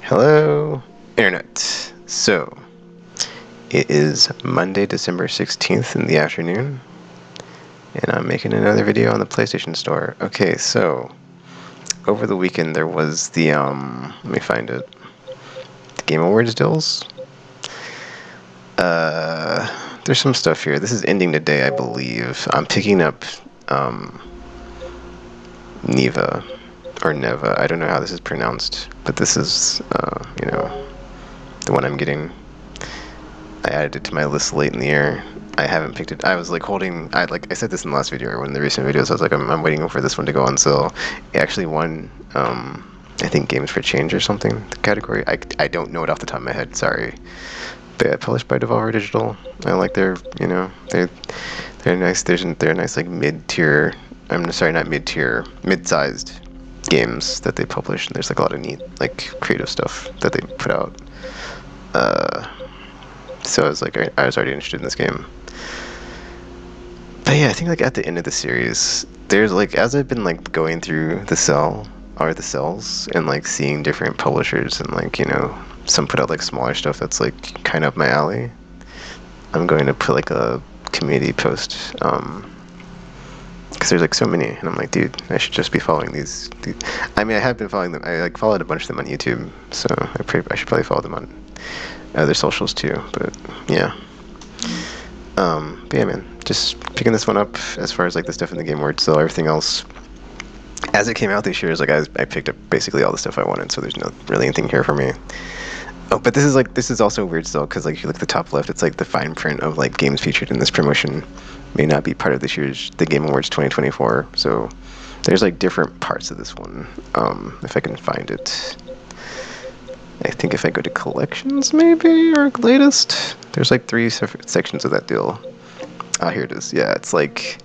Hello, Internet. So, it is Monday, December 16th in the afternoon, and I'm making another video on the PlayStation Store. Okay, so, over the weekend there was the, let me find it, the Game Awards deals. There's some stuff here. This is ending today, I believe. I'm picking up, Neva, or Neva, I don't know how this is pronounced, but this is, the one I'm getting. I added it to my list late in the year. I haven't picked it. I was like holding. I said this in the last video or one of the recent videos. I was like, I'm waiting for this one to go on sale. It actually won. I think Games for Change or something. The category. I don't know it off the top of my head. Sorry. But yeah, published by Devolver Digital. I like their. They're nice. They're nice like mid-tier. I'm sorry, not mid-tier. Mid-sized games that they publish. And there's like a lot of neat like creative stuff that they put out. So I was like, I was already interested in this game. But yeah, I think like at the end of the series, there's like, as I've been like going through the cells and like seeing different publishers and like, some put out like smaller stuff that's like kind of up my alley. I'm going to put like a community post, because there's like so many, and I'm like, dude, I should just be following these. I mean, I have been following them. I like followed a bunch of them on YouTube, so I should probably follow them on other socials too. But yeah, but yeah, man, just picking this one up as far as like the stuff in the Game Awards. So everything else, as it came out this year, is like I picked up basically all the stuff I wanted. So there's no really anything here for me. Oh, but this is also weird still, because like if you look at the top left, it's like the fine print of like games featured in this promotion may not be part of this year's the Game Awards 2024. So there's like different parts of this one. If I can find it, I think if I go to collections maybe or latest, there's like 3 sections of that deal. Ah, here it is. Yeah, it's like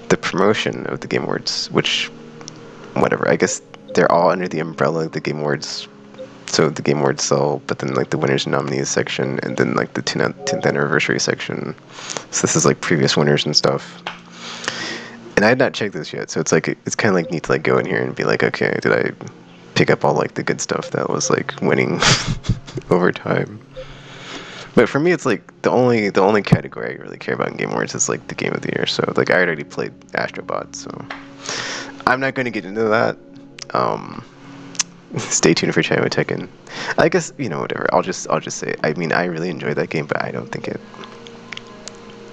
the promotion of the Game Awards, which whatever. I guess they're all under the umbrella of the Game Awards. So the Game Awards sell, but then like the winners and nominees section, and then like the 10th anniversary section. So this is like previous winners and stuff. And I had not checked this yet, so it's like it's kind of like neat to like go in here and be like, okay, did I pick up all like the good stuff that was like winning over time? But for me, it's like the only category I really care about in Game Awards is like the Game of the Year. So like I already played Astrobot, so I'm not going to get into that. Stay tuned for China Tekken. I guess whatever. I'll just say. I mean, I really enjoyed that game, but I don't think it.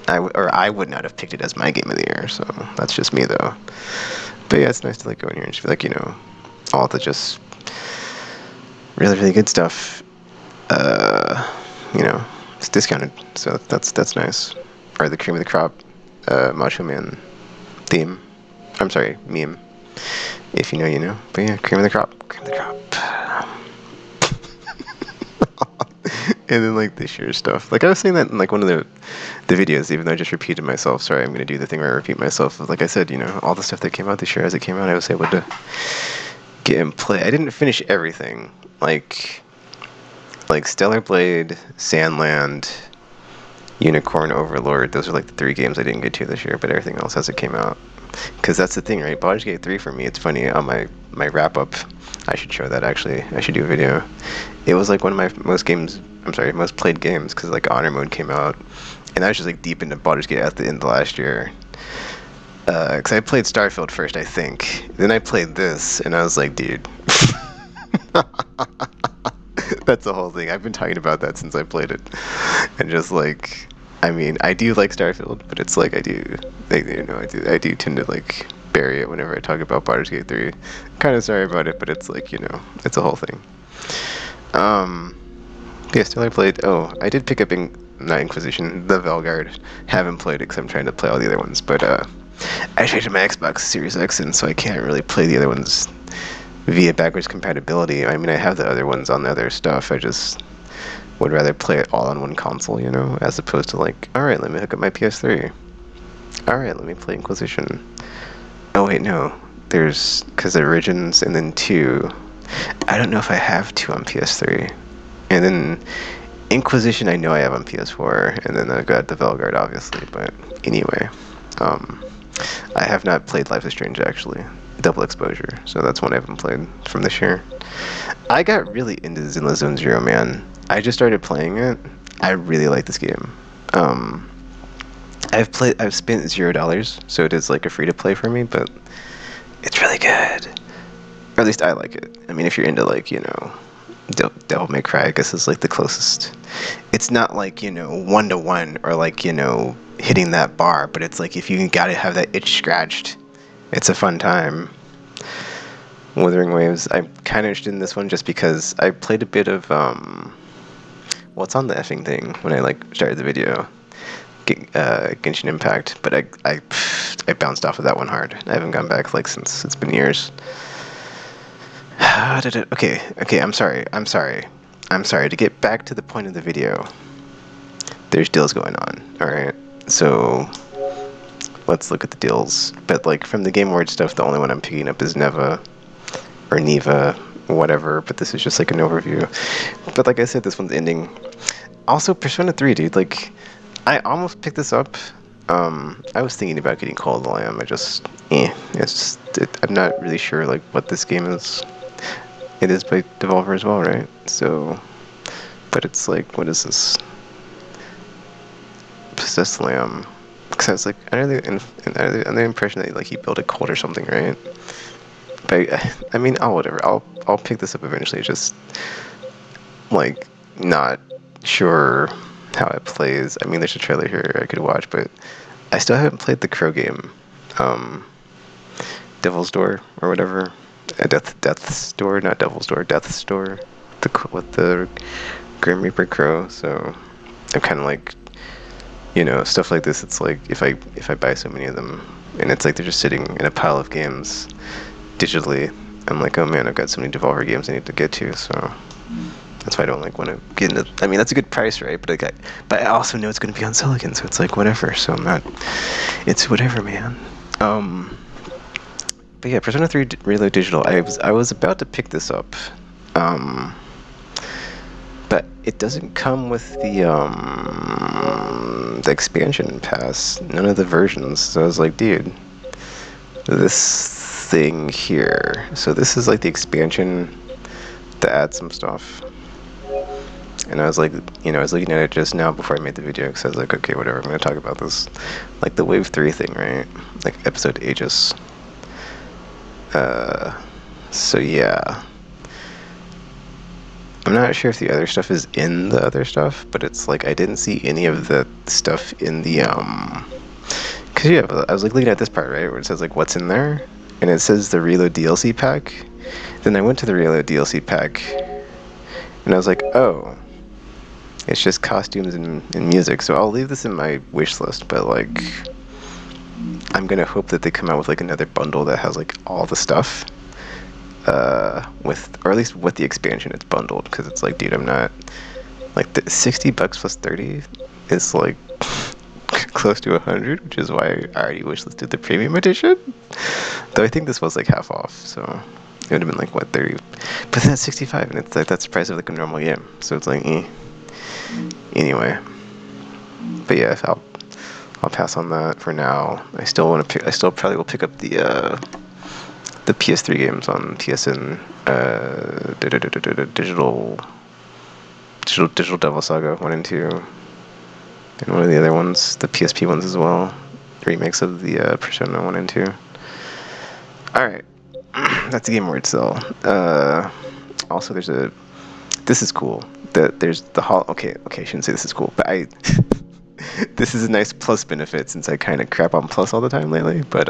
I would not have picked it as my game of the year. So that's just me though. But yeah, it's nice to like go in here and just be like, all the just really really good stuff. It's discounted, so that's nice. Or the cream of the crop, Macho Man theme. I'm sorry, meme. If you know, you know. But yeah, cream of the crop. And then like this year's stuff. Like I was saying that in like one of the videos, even though I just repeated myself. Sorry, I'm gonna do the thing where I repeat myself. Like I said, all the stuff that came out this year as it came out, I was able to get and play. I didn't finish everything. Like Stellar Blade, Sandland, Unicorn Overlord. Those are like the 3 games I didn't get to this year, but everything else as it came out. Because that's the thing, right? Baldur's Gate 3 for me, it's funny, on my wrap-up, I should show that actually, I should do a video. It was like one of my most played games, because like Honor Mode came out, and I was just like deep into Baldur's Gate at the end of last year. Because I played Starfield first, I think. Then I played this, and I was like, dude. That's the whole thing. I've been talking about that since I played it. And just like, I mean, I do like Starfield, but it's like I do tend to like bury it whenever I talk about Baldur's Gate 3. Kind of sorry about it, but it's like, it's a whole thing. Yeah, still I played, I did pick up not Inquisition, the Velguard. Haven't played it because I'm trying to play all the other ones, but I traded my Xbox Series X in, so I can't really play the other ones via backwards compatibility. I mean, I have the other ones on the other stuff, I just would rather play it all on one console, as opposed to like, alright, let me hook up my PS3. Alright, let me play Inquisition. Oh wait, no. Because Origins and then 2. I don't know if I have 2 on PS3. And then Inquisition I know I have on PS4. And then I've got the Velguard, obviously. But anyway. I have not played Life is Strange, actually. Double Exposure. So that's one I haven't played from this year. I got really into Zenless Zone Zero, man. I just started playing it. I really like this game. Um, I've spent $0, so it is like a free to play for me, but it's really good. Or at least I like it. I mean, if you're into like, Devil May Cry, I guess is like the closest. It's not like, 1-to-1 or like, hitting that bar, but it's like if you gotta have that itch scratched, it's a fun time. Wuthering Waves, I'm kind of interested in this one just because I played a bit of, well, it's on the effing thing when I like started the video, Genshin Impact, but I bounced off of that one hard. I haven't gone back like since. It's been years. How did it? Okay, I'm sorry. To get back to the point of the video, there's deals going on, alright? So, let's look at the deals. But like, from the Game Awards stuff, the only one I'm picking up is Neva, or Neva, whatever, but this is just like an overview. But like I said, this one's ending. Also, Persona 3, dude, like, I almost picked this up. I was thinking about getting Call of the Lamb. I'm not really sure, like, what this game is. It is by Devolver as well, right? So, but it's like, what is this? Possessed Lamb. Because I was like, under the impression that like he built a cult or something, right? But I mean, whatever. I'll pick this up eventually. Just like not sure how it plays. I mean, there's a trailer here I could watch, but I still haven't played the Crow game, Devil's Door or whatever. Death's Door, not Devil's Door, Death's Door. With the Grim Reaper Crow. So I'm kind of like, stuff like this. It's like if I buy so many of them, and it's like they're just sitting in a pile of games digitally. I'm like, oh man, I've got so many Devolver games I need to get to. So that's why I don't like want to get into. I mean, that's a good price, right? But I also know it's going to be on Silicon, so it's like whatever. So I'm not. It's whatever, man. But yeah, Persona 3 Reload Digital. I was about to pick this up, but it doesn't come with the expansion pass. None of the versions. So I was like, dude, this thing here. So this is like the expansion to add some stuff. And I was like, I was looking at it just now before I made the video because I was like, okay, whatever, I'm going to talk about this. Like the Wave 3 thing, right? Like episode Aegis. So yeah. I'm not sure if the other stuff is in the other stuff, but it's like I didn't see any of the stuff in the, because yeah, I was like looking at this part, right, where it says like what's in there, and it says the Reload DLC pack. Then I went to the Reload DLC pack, and I was like, oh, it's just costumes and music. So I'll leave this in my wish list, but like, I'm gonna hope that they come out with like another bundle that has like all the stuff, or at least with the expansion it's bundled, because it's like, dude, I'm not like the $60 plus 30 is like close to 100, which is why I already wishlisted the premium edition. Though I think this was like half off, so it would have been like what, 30, but then it's 65, and it's like that's the price of like a normal game. So it's like, anyway. But yeah, I'll pass on that for now. I still probably will pick up the PS3 games on PSN, Digital Devil Saga 1 and 2, and one of the other ones, the PSP ones as well, remakes of the Persona 1 and 2. Alright, that's the Game Awards though. Also this is cool. There's the okay, I shouldn't say this is cool, but this is a nice plus benefit since I kind of crap on Plus all the time lately, but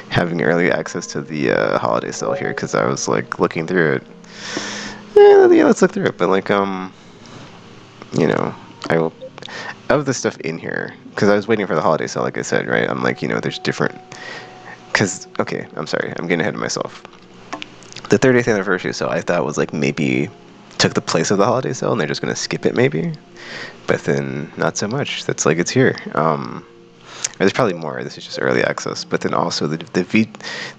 having early access to the holiday sale here, because I was like looking through it. Yeah, let's look through it. But like, I will of the stuff in here, because I was waiting for the holiday sale, like I said, right? I'm like, there's different. Because okay, I'm sorry, I'm getting ahead of myself. The 30th anniversary sale I thought was like maybe took the place of the holiday sale, and they're just gonna skip it maybe. But then not so much. That's like it's here. There's probably more. This is just early access. But then also the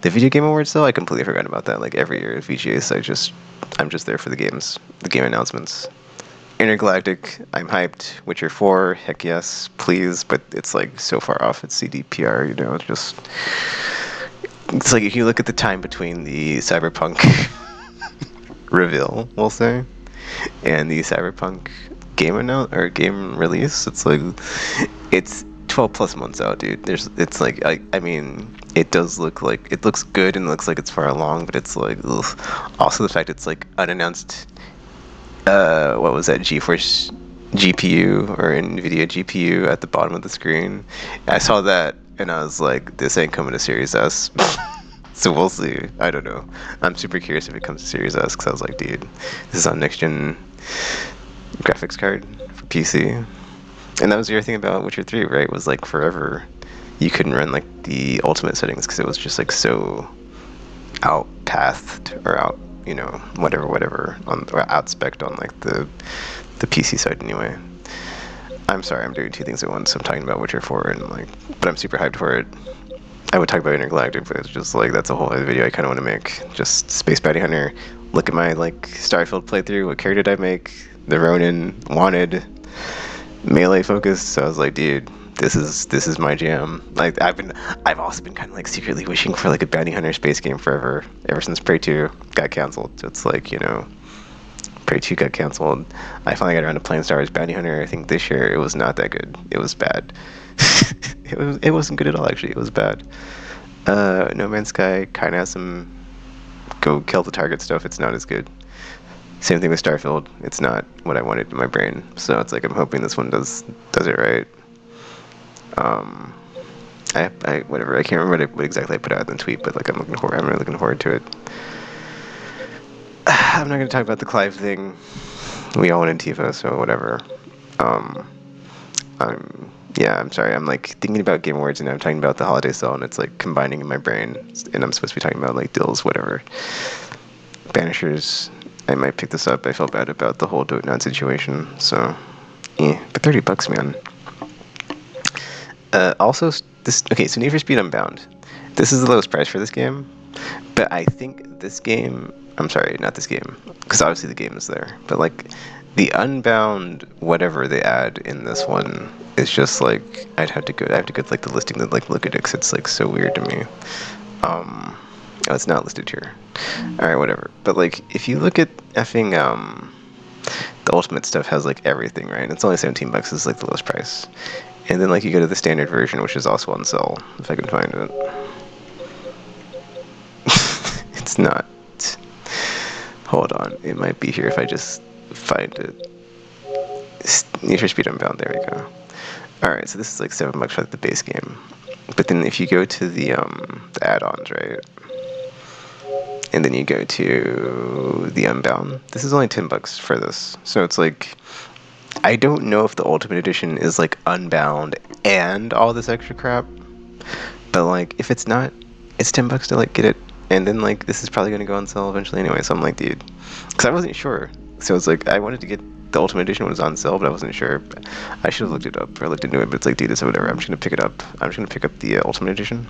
Video Game Awards though, I completely forgot about that. Like every year at VGAs, I'm just there for the game announcements. Intergalactic, I'm hyped. Witcher 4, heck yes, please. But it's like so far off. It's CDPR, it's like if you look at the time between the Cyberpunk reveal, we'll say, and the Cyberpunk game release, it's like it's 12 plus months out, dude. It's like I mean, it does look like it looks good and looks like it's far along, but it's like ugh. Also the fact it's like unannounced. What was that? GeForce GPU or NVIDIA GPU at the bottom of the screen. I saw that and I was like, this ain't coming to Series S. So we'll see. I don't know. I'm super curious if it comes to Series S because I was like, dude, this is on next gen graphics card for PC. And that was your thing about Witcher 3, right? Was like forever you couldn't run like the ultimate settings because it was just like so outpathed or out, whatever on or outspec'd on like the PC side anyway. I'm sorry, I'm doing two things at once. I'm talking about Witcher 4 and like, but I'm super hyped for it. I would talk about Intergalactic, but it's just like that's a whole other video I kind of want to make. Just Space Bounty Hunter. Look at my like Starfield playthrough. What character did I make? The Ronin wanted melee focused. So I was like, dude, this is my jam. Like I've also been kind of like secretly wishing for like a bounty hunter space game forever. Ever since Prey 2 got canceled. So it's like Prey 2 got canceled. I finally got around to playing Star Wars Bounty Hunter. I think this year it was not that good. It was bad. It wasn't good at all actually. It was bad. No Man's Sky kind of has some go kill the target stuff. It's not as good. Same thing with Starfield. It's not what I wanted in my brain. So it's like I'm hoping this one does it right. I whatever. I can't remember what exactly I put out in the tweet, but like I'm really looking forward to it. I'm not gonna talk about the Clive thing. We all went in Tifa, so whatever. I'm sorry. I'm like thinking about Game Awards and I'm talking about the holiday sale and it's like combining in my brain and I'm supposed to be talking about like deals, whatever. Banishers. I might pick this up. I felt bad about the whole Dote situation. So, yeah. But $30, man. Also, so Need for Speed Unbound. This is the lowest price for this game. But I think this game... I'm sorry, not this game. Because obviously the game is there. But like, the Unbound whatever they add in this one is just like... I have to go like the listing to like look at it because it's like so weird to me. Oh, it's not listed here. Alright, whatever. But like, if you look at effing, the ultimate stuff has like everything, right? It's only $17 is like the lowest price. And then like you go to the standard version, which is also on sale, if I can find it. It's not. Hold on, it might be here if I just find it. Need for Speed Unbound, there we go. Alright, so this is like $7 for like the base game. But then if you go to the add-ons, right? And then you go to the Unbound. This is only $10 for this. So it's like, I don't know if the Ultimate Edition is like Unbound and all this extra crap. But like, if it's not, it's $10 to like get it. And then like, this is probably going to go on sale eventually anyway. So I'm like, dude, because I wasn't sure. So it's like, I wanted to get the Ultimate Edition when it was on sale, but I wasn't sure. I should have looked it up or looked into it, but it's like, dude, it's whatever. I'm just going to pick it up. I'm just going to pick up the Ultimate Edition.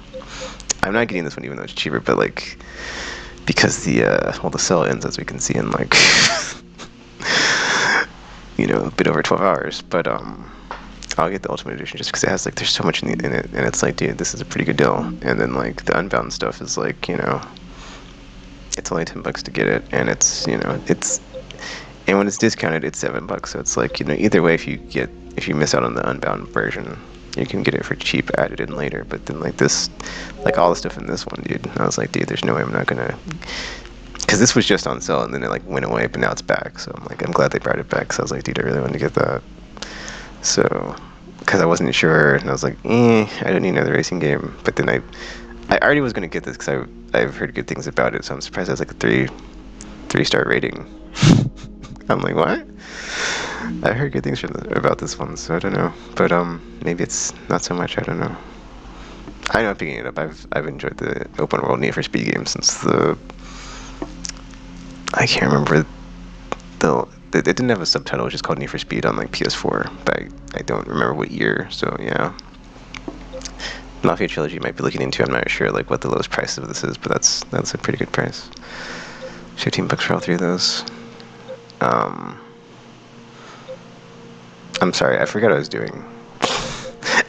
I'm not getting this one even though it's cheaper, but like, because the sale ends as we can see in like a bit over 12 hours. But I'll get the Ultimate Edition just because it has like there's so much in it, and it's like, dude, this is a pretty good deal. And then like the Unbound stuff is like it's only $10 to get it, and it's and when it's discounted it's $7. So it's like either way, if you miss out on the Unbound version, you can get it for cheap added in later. But then like this, like all the stuff in this one, dude, I was like, dude, there's no way I'm not gonna, because this was just on sale and then it like went away, but now it's back. So I'm like, I'm glad they brought it back. So I was like, dude, I really want to get that. So because I wasn't sure and I was like, I don't need another racing game. But then I already was gonna get this because I've heard good things about it. So I'm surprised it has like a 3-star rating. I'm like, what? I heard good things about this one, so I don't know. But maybe it's not so much. I don't know. I know I'm picking it up. I've enjoyed the open world Need for Speed game since I can't remember it didn't have a subtitle. It was just called Need for Speed on like PS4, but I don't remember what year. So yeah, Mafia Trilogy you might be looking into. I'm not sure like what the lowest price of this is, but that's a pretty good price. $15 for all three of those. I'm sorry, I forgot what I was doing.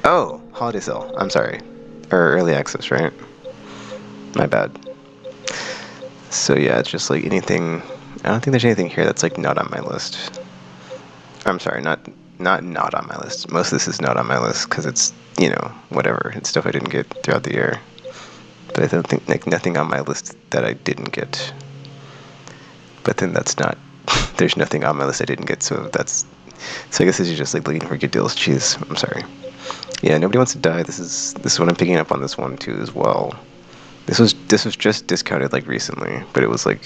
Oh, holiday sale. I'm sorry. Or early access, right? My bad. So yeah, it's just like anything I don't think there's anything here that's like not on my list. I'm sorry, not on my list. Most of this is not on my list because it's, you know, whatever. It's stuff I didn't get throughout the year. But I don't think, like, nothing on my list that I didn't get. But then that's not, there's nothing on my list I didn't get, so that's, so I guess this is just like looking for good deals. Jeez, I'm sorry. Yeah, Nobody Wants to Die. This is what I'm picking up on this one too as well. This was just discounted like recently, but it was like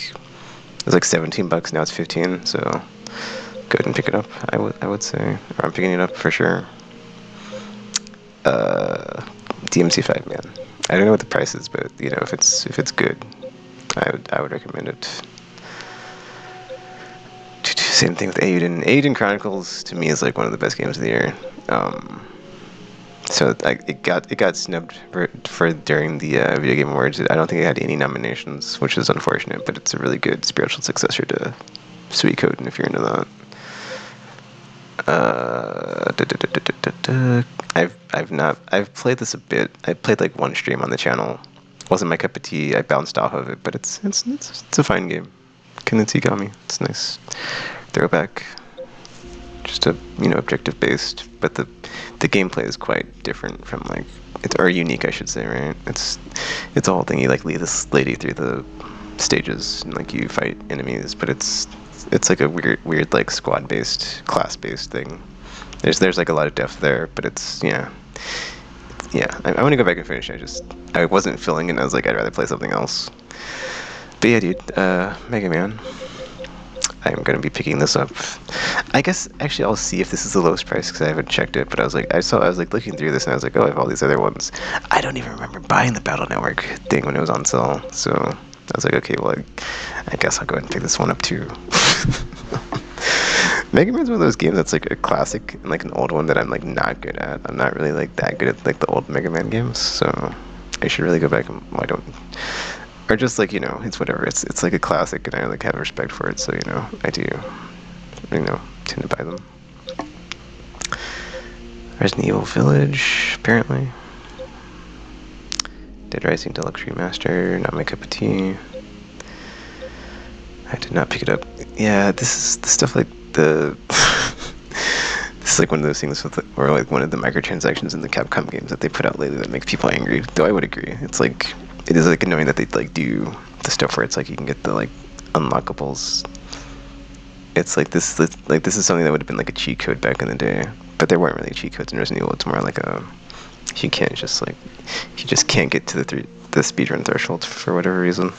$17. Now it's 15. So go ahead and pick it up. I would say, or I'm picking it up for sure. DMC5, man. I don't know what the price is, but you know, if it's good, I would recommend it. Same thing with Aiden. Aiden Chronicles to me is like one of the best games of the year. So it got snubbed for during the Video Game Awards. I don't think it had any nominations, which is unfortunate. But it's a really good spiritual successor to Suikoden if you're into that. I've played this a bit. I played like one stream on the channel. Wasn't my cup of tea. I bounced off of it, but it's a fine game. Kenichigami. It's nice. Throwback. Just a, you know, objective based, but the gameplay is quite different from like or unique, I should say, right? It's a whole thing. You like lead this lady through the stages and like you fight enemies, but it's like a weird like squad based, class based thing. There's like a lot of depth there, but it's I want to go back and finish it. I wasn't feeling it, and I was like, I'd rather play something else. But yeah, dude, Mega Man. I'm going to be picking this up. I guess, actually, I'll see if this is the lowest price, because I haven't checked it, but I was like looking through this, and I was like, oh, I have all these other ones. I don't even remember buying the Battle Network thing when it was on sale, so I was like, okay, well, I guess I'll go ahead and pick this one up, too. Mega Man's one of those games that's like a classic, and like an old one that I'm like not good at. I'm not really like that good at like the old Mega Man games, so I should really go back and, well, I don't... Or just like, you know, it's whatever. It's like a classic, and I like have respect for it. So, you know, I do, you know, tend to buy them. Resident Evil Village, apparently. Dead Rising Deluxe Remaster, not my cup of tea. I did not pick it up. Yeah, this is the stuff like the. This is like one of those things with, or like one of the microtransactions in the Capcom games that they put out lately that makes people angry. Though I would agree, it's like. It is like annoying that they like do the stuff where it's like you can get the like unlockables. It's like this is something that would have been like a cheat code back in the day, but there weren't really cheat codes in Resident Evil. It's more like you just can't get to the speedrun threshold for whatever reason,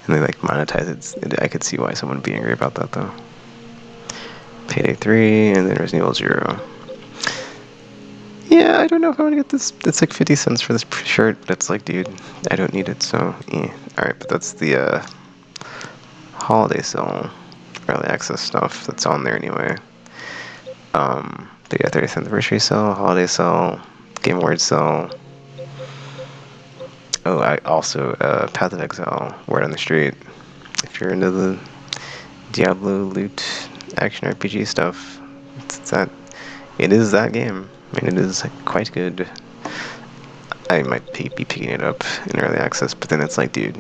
and they like monetize it. I could see why someone would be angry about that though. Payday 3 and then Resident Evil 0. Yeah, I don't know if I want to get this. It's like 50 cents for this shirt, but it's like, dude, I don't need it, so yeah. Alright, but that's the holiday sale, early access stuff that's on there anyway. They got 30th anniversary sale, holiday sale, Game Awards sale. Oh, I also, Path of Exile, Word on the Street. If you're into the Diablo loot action RPG stuff, it is that game. I mean, it is quite good. I might be picking it up in early access, but then it's like, dude,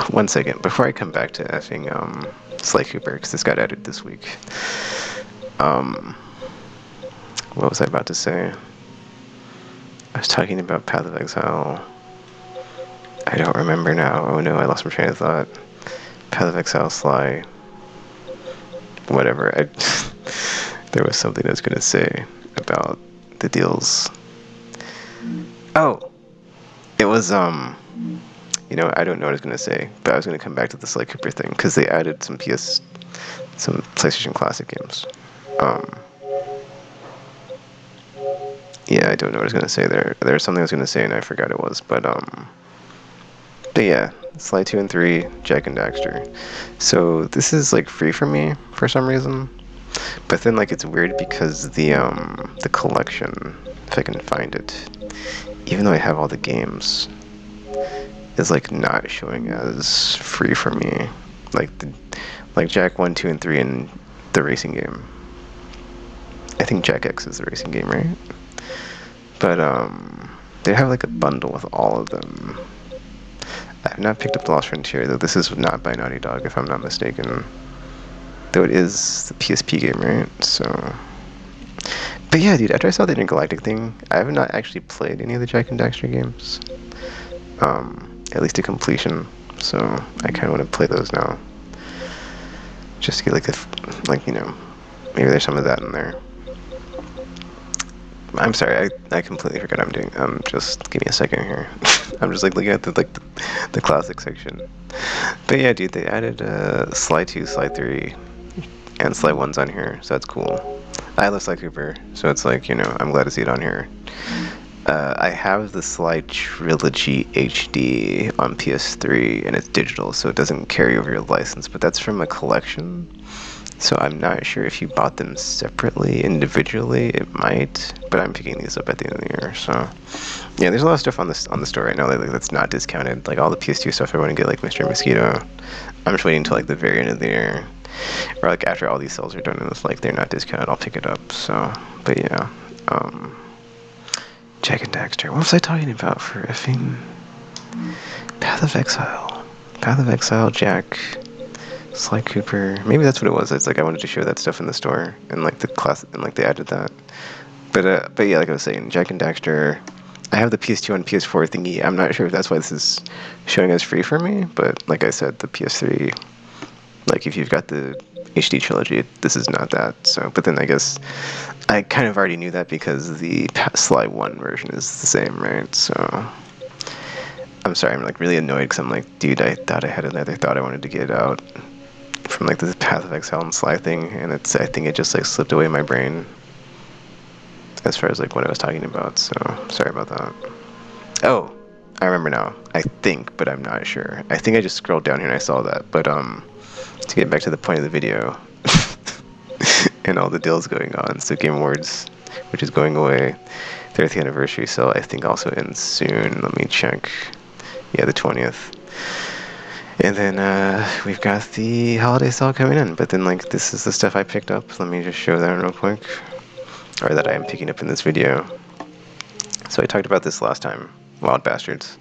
one second, before I come back to effing Sly Cooper, because this got added this week. What was I about to say? I was talking about Path of Exile. I don't remember now. Oh no, I lost my train of thought. Path of Exile, Sly. Whatever. There was something I was going to say about the deals. Oh, it was, you know, I don't know what I was going to say, but I was going to come back to the Sly Cooper thing, because they added some PlayStation Classic games. Yeah, I don't know what I was going to say there. There was something I was going to say, and I forgot it was, but yeah, Sly 2 and 3, Jack and Daxter. So this is, like, free for me, for some reason. But then, like, it's weird because the collection, if I can find it, even though I have all the games, is like not showing as free for me. Like Jack 1, 2, and 3 and the racing game. I think Jack X is the racing game, right? But they have like a bundle with all of them. I've not picked up The Lost Frontier, though this is not by Naughty Dog, if I'm not mistaken. Though it is the PSP game, right? So... But yeah, dude, after I saw the Intergalactic thing, I have not actually played any of the Jak and Daxter games. At least to completion. So I kind of want to play those now. Just to get like, you know, maybe there's some of that in there. I'm sorry, I completely forgot I'm doing. Just give me a second here. I'm just like looking at the classic section. But yeah, dude, they added Sly 2, Sly 3, and Sly 1's on here, so that's cool. I love Sly Cooper, so it's like, you know, I'm glad to see it on here. I have the Sly Trilogy HD on PS3, and it's digital, so it doesn't carry over your license, but that's from a collection. So I'm not sure if you bought them separately, individually, it might, but I'm picking these up at the end of the year, so... Yeah, there's a lot of stuff on the store right now that's not discounted. Like all the PS2 stuff I want to get, like Mr. Mosquito. I'm just waiting until like the very end of the year. Or like after all these sales are done and it's like they're not discounted, I'll pick it up, so... But yeah, Jak and Daxter. What was I talking about for effing... Path of Exile. Path of Exile, Jak... Sly Cooper. Maybe that's what it was. It's like I wanted to show that stuff in the store, and like the class, and like they added that. But yeah, like I was saying, Jak and Daxter. I have the PS2 and PS4 thingy. I'm not sure if that's why this is showing as free for me. But like I said, the PS3. Like if you've got the HD trilogy, this is not that. So, but then I guess I kind of already knew that because the Sly 1 version is the same, right? So. I'm sorry, I'm like really annoyed because I'm like, dude, I thought I had another thought I wanted to get out from like this Path of Exile and Sly thing, and I think it just like slipped away in my brain as far as like what I was talking about, so sorry about that. Oh, I remember now, I think, but I'm not sure. I think I just scrolled down here and I saw that, but to get back to the point of the video and all the deals going on, so Game Awards, which is going away, 30th anniversary sale I think also ends soon. Let me check. Yeah, the 20th. And then we've got the holiday sale coming in, but then like this is the stuff I picked up. Let me just show that real quick, or that I am picking up in this video. So I talked about this last time, Wild Bastards.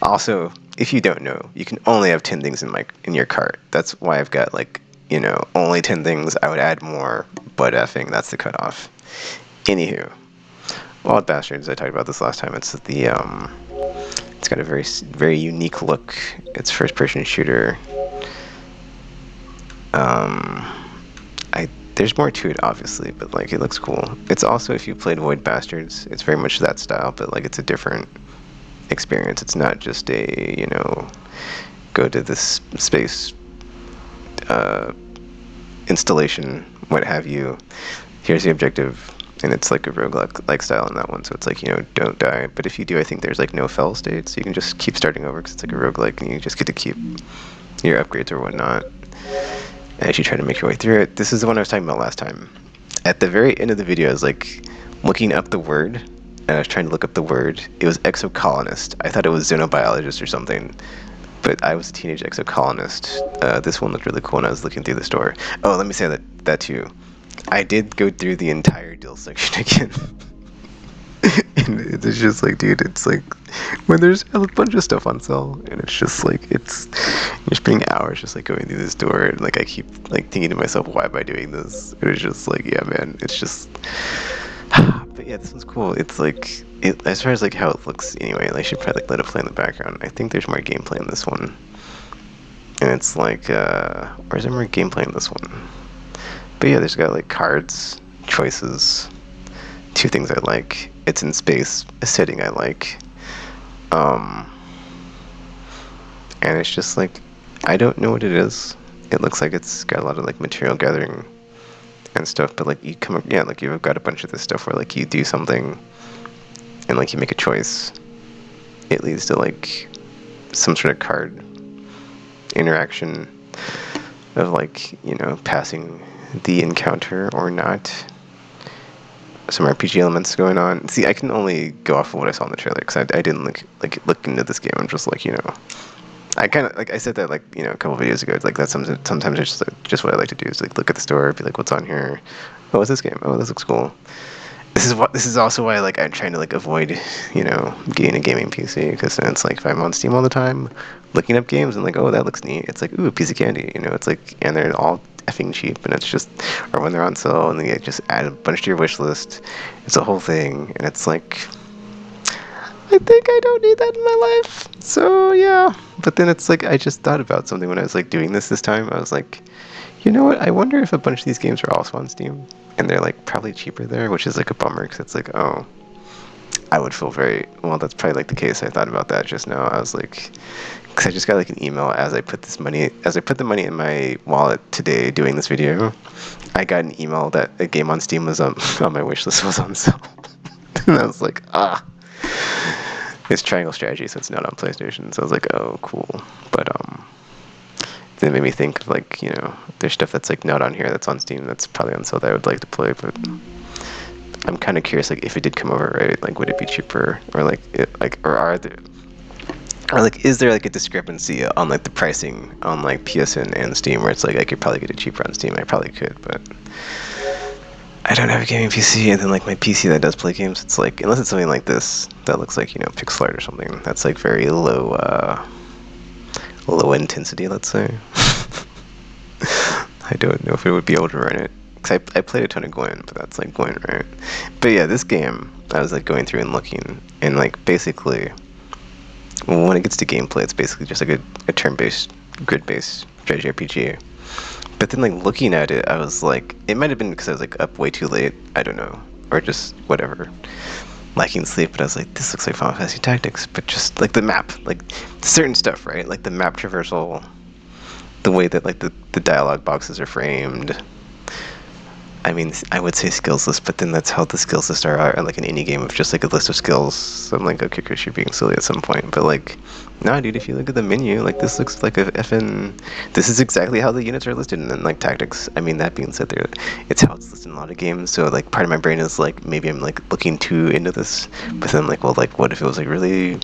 Also, if you don't know, you can only have 10 things in your cart. That's why I've got like, you know, only 10 things. I would add more, but effing, that's the cutoff. Anywho, Wild Bastards, I talked about this last time. It's the it's got a very unique look. It's first-person shooter. There's more to it, obviously, but like it looks cool. It's also, if you played Void Bastards, it's very much that style, but like it's a different experience. It's not just a, you know, go to this space installation, what have you. Here's the objective. And it's like a roguelike style in that one, so it's like, you know, don't die. But if you do, I think there's like no fail state, so you can just keep starting over because it's like a roguelike and you just get to keep your upgrades or whatnot as you try to make your way through it. This is the one I was talking about last time. At the very end of the video, I was like looking up the word, and I was trying to look up the word. It was exocolonist. I thought it was xenobiologist or something, but I was a teenage exocolonist. This one looked really cool when I was looking through the store. Oh, let me say that too. I did go through the entire deal section again. And it's just like, dude, it's like when there's a bunch of stuff on sale, and it's just like, you're spending hours just like going through this door, and like I keep like thinking to myself, why am I doing this? It was just like, yeah, man, it's just. But yeah, this one's cool. It's like, as far as like how it looks, anyway, I should probably like let it play in the background. I think there's more gameplay in this one, and it's like, or is there more gameplay in this one? But yeah, there's got like cards, choices, two things I like. It's in space, a setting I like. And it's just like, I don't know what it is. It looks like it's got a lot of like material gathering and stuff, but like like you've got a bunch of this stuff where like you do something and like you make a choice. It leads to like some sort of card interaction of like, you know, passing the encounter or not. Some RPG elements going on. See, I can only go off of what I saw in the trailer because I didn't look into this game. I'm just like, you know, I kind of like I said that like, you know, a couple videos ago. It's like that's sometimes it's just what I like to do is like look at the store, be like, what's on here? Oh, what's this game? Oh, this looks cool. this is also why like I'm trying to like avoid, getting a gaming PC, because then it's like if I'm on Steam all the time looking up games and like, oh, that looks neat, it's like, ooh, a piece of candy, it's like, and they're all effing cheap, and it's just, or when they're on sale and they just add a bunch to your wish list, it's a whole thing, and it's like, I think I don't need that in my life. So yeah. But then it's like I just thought about something when I was like doing this time. I was like, you know what? I wonder if a bunch of these games are also on Steam, and they're like probably cheaper there, which is like a bummer, because it's like, oh, I would feel very well. That's probably like the case. I thought about that just now. I was like, because I just got like an email as I put the money in my wallet today doing this video. I got an email that a game on Steam was on my wish list was on sale, and I was like, ah. It's Triangle Strategy, so it's not on PlayStation. So I was like, oh, cool. But then it made me think of like, there's stuff that's like not on here that's on Steam that's probably on sale that I would like to play. But I'm kind of curious, like if it did come over, right? Like, would it be cheaper, or like, is there like a discrepancy on like the pricing on like PSN and Steam, where it's like I could probably get it cheaper on Steam? I probably could, but I don't have a gaming PC, and then like my PC that does play games, it's like, unless it's something like this that looks like, pixel art or something, that's like very low intensity, let's say. I don't know if it would be able to run it, because I played a ton of Gwyn, but that's like Gwyn, right? But yeah, this game, I was like going through and looking, and like basically when it gets to gameplay, it's basically just like a turn-based, grid-based strategy RPG. But then, like, looking at it, I was like, it might have been because I was, like, up way too late. I don't know. Or just whatever. Lacking sleep. But I was like, this looks like Final Fantasy Tactics. But just, like, the map. Like, certain stuff, right? Like, the map traversal. The way that, like, the dialogue boxes are framed. I mean, I would say skills list, but then that's how the skills lists are like in any game of just, like, a list of skills. So I'm like, okay, Chris, you're being silly at some point. But, like, nah, dude, if you look at the menu, like, this looks like a effing... This is exactly how the units are listed in, like, Tactics. I mean, that being said, it's how it's listed in a lot of games. So, like, part of my brain is, like, maybe I'm, like, looking too into this. But then, like, well, like, what if it was, like, really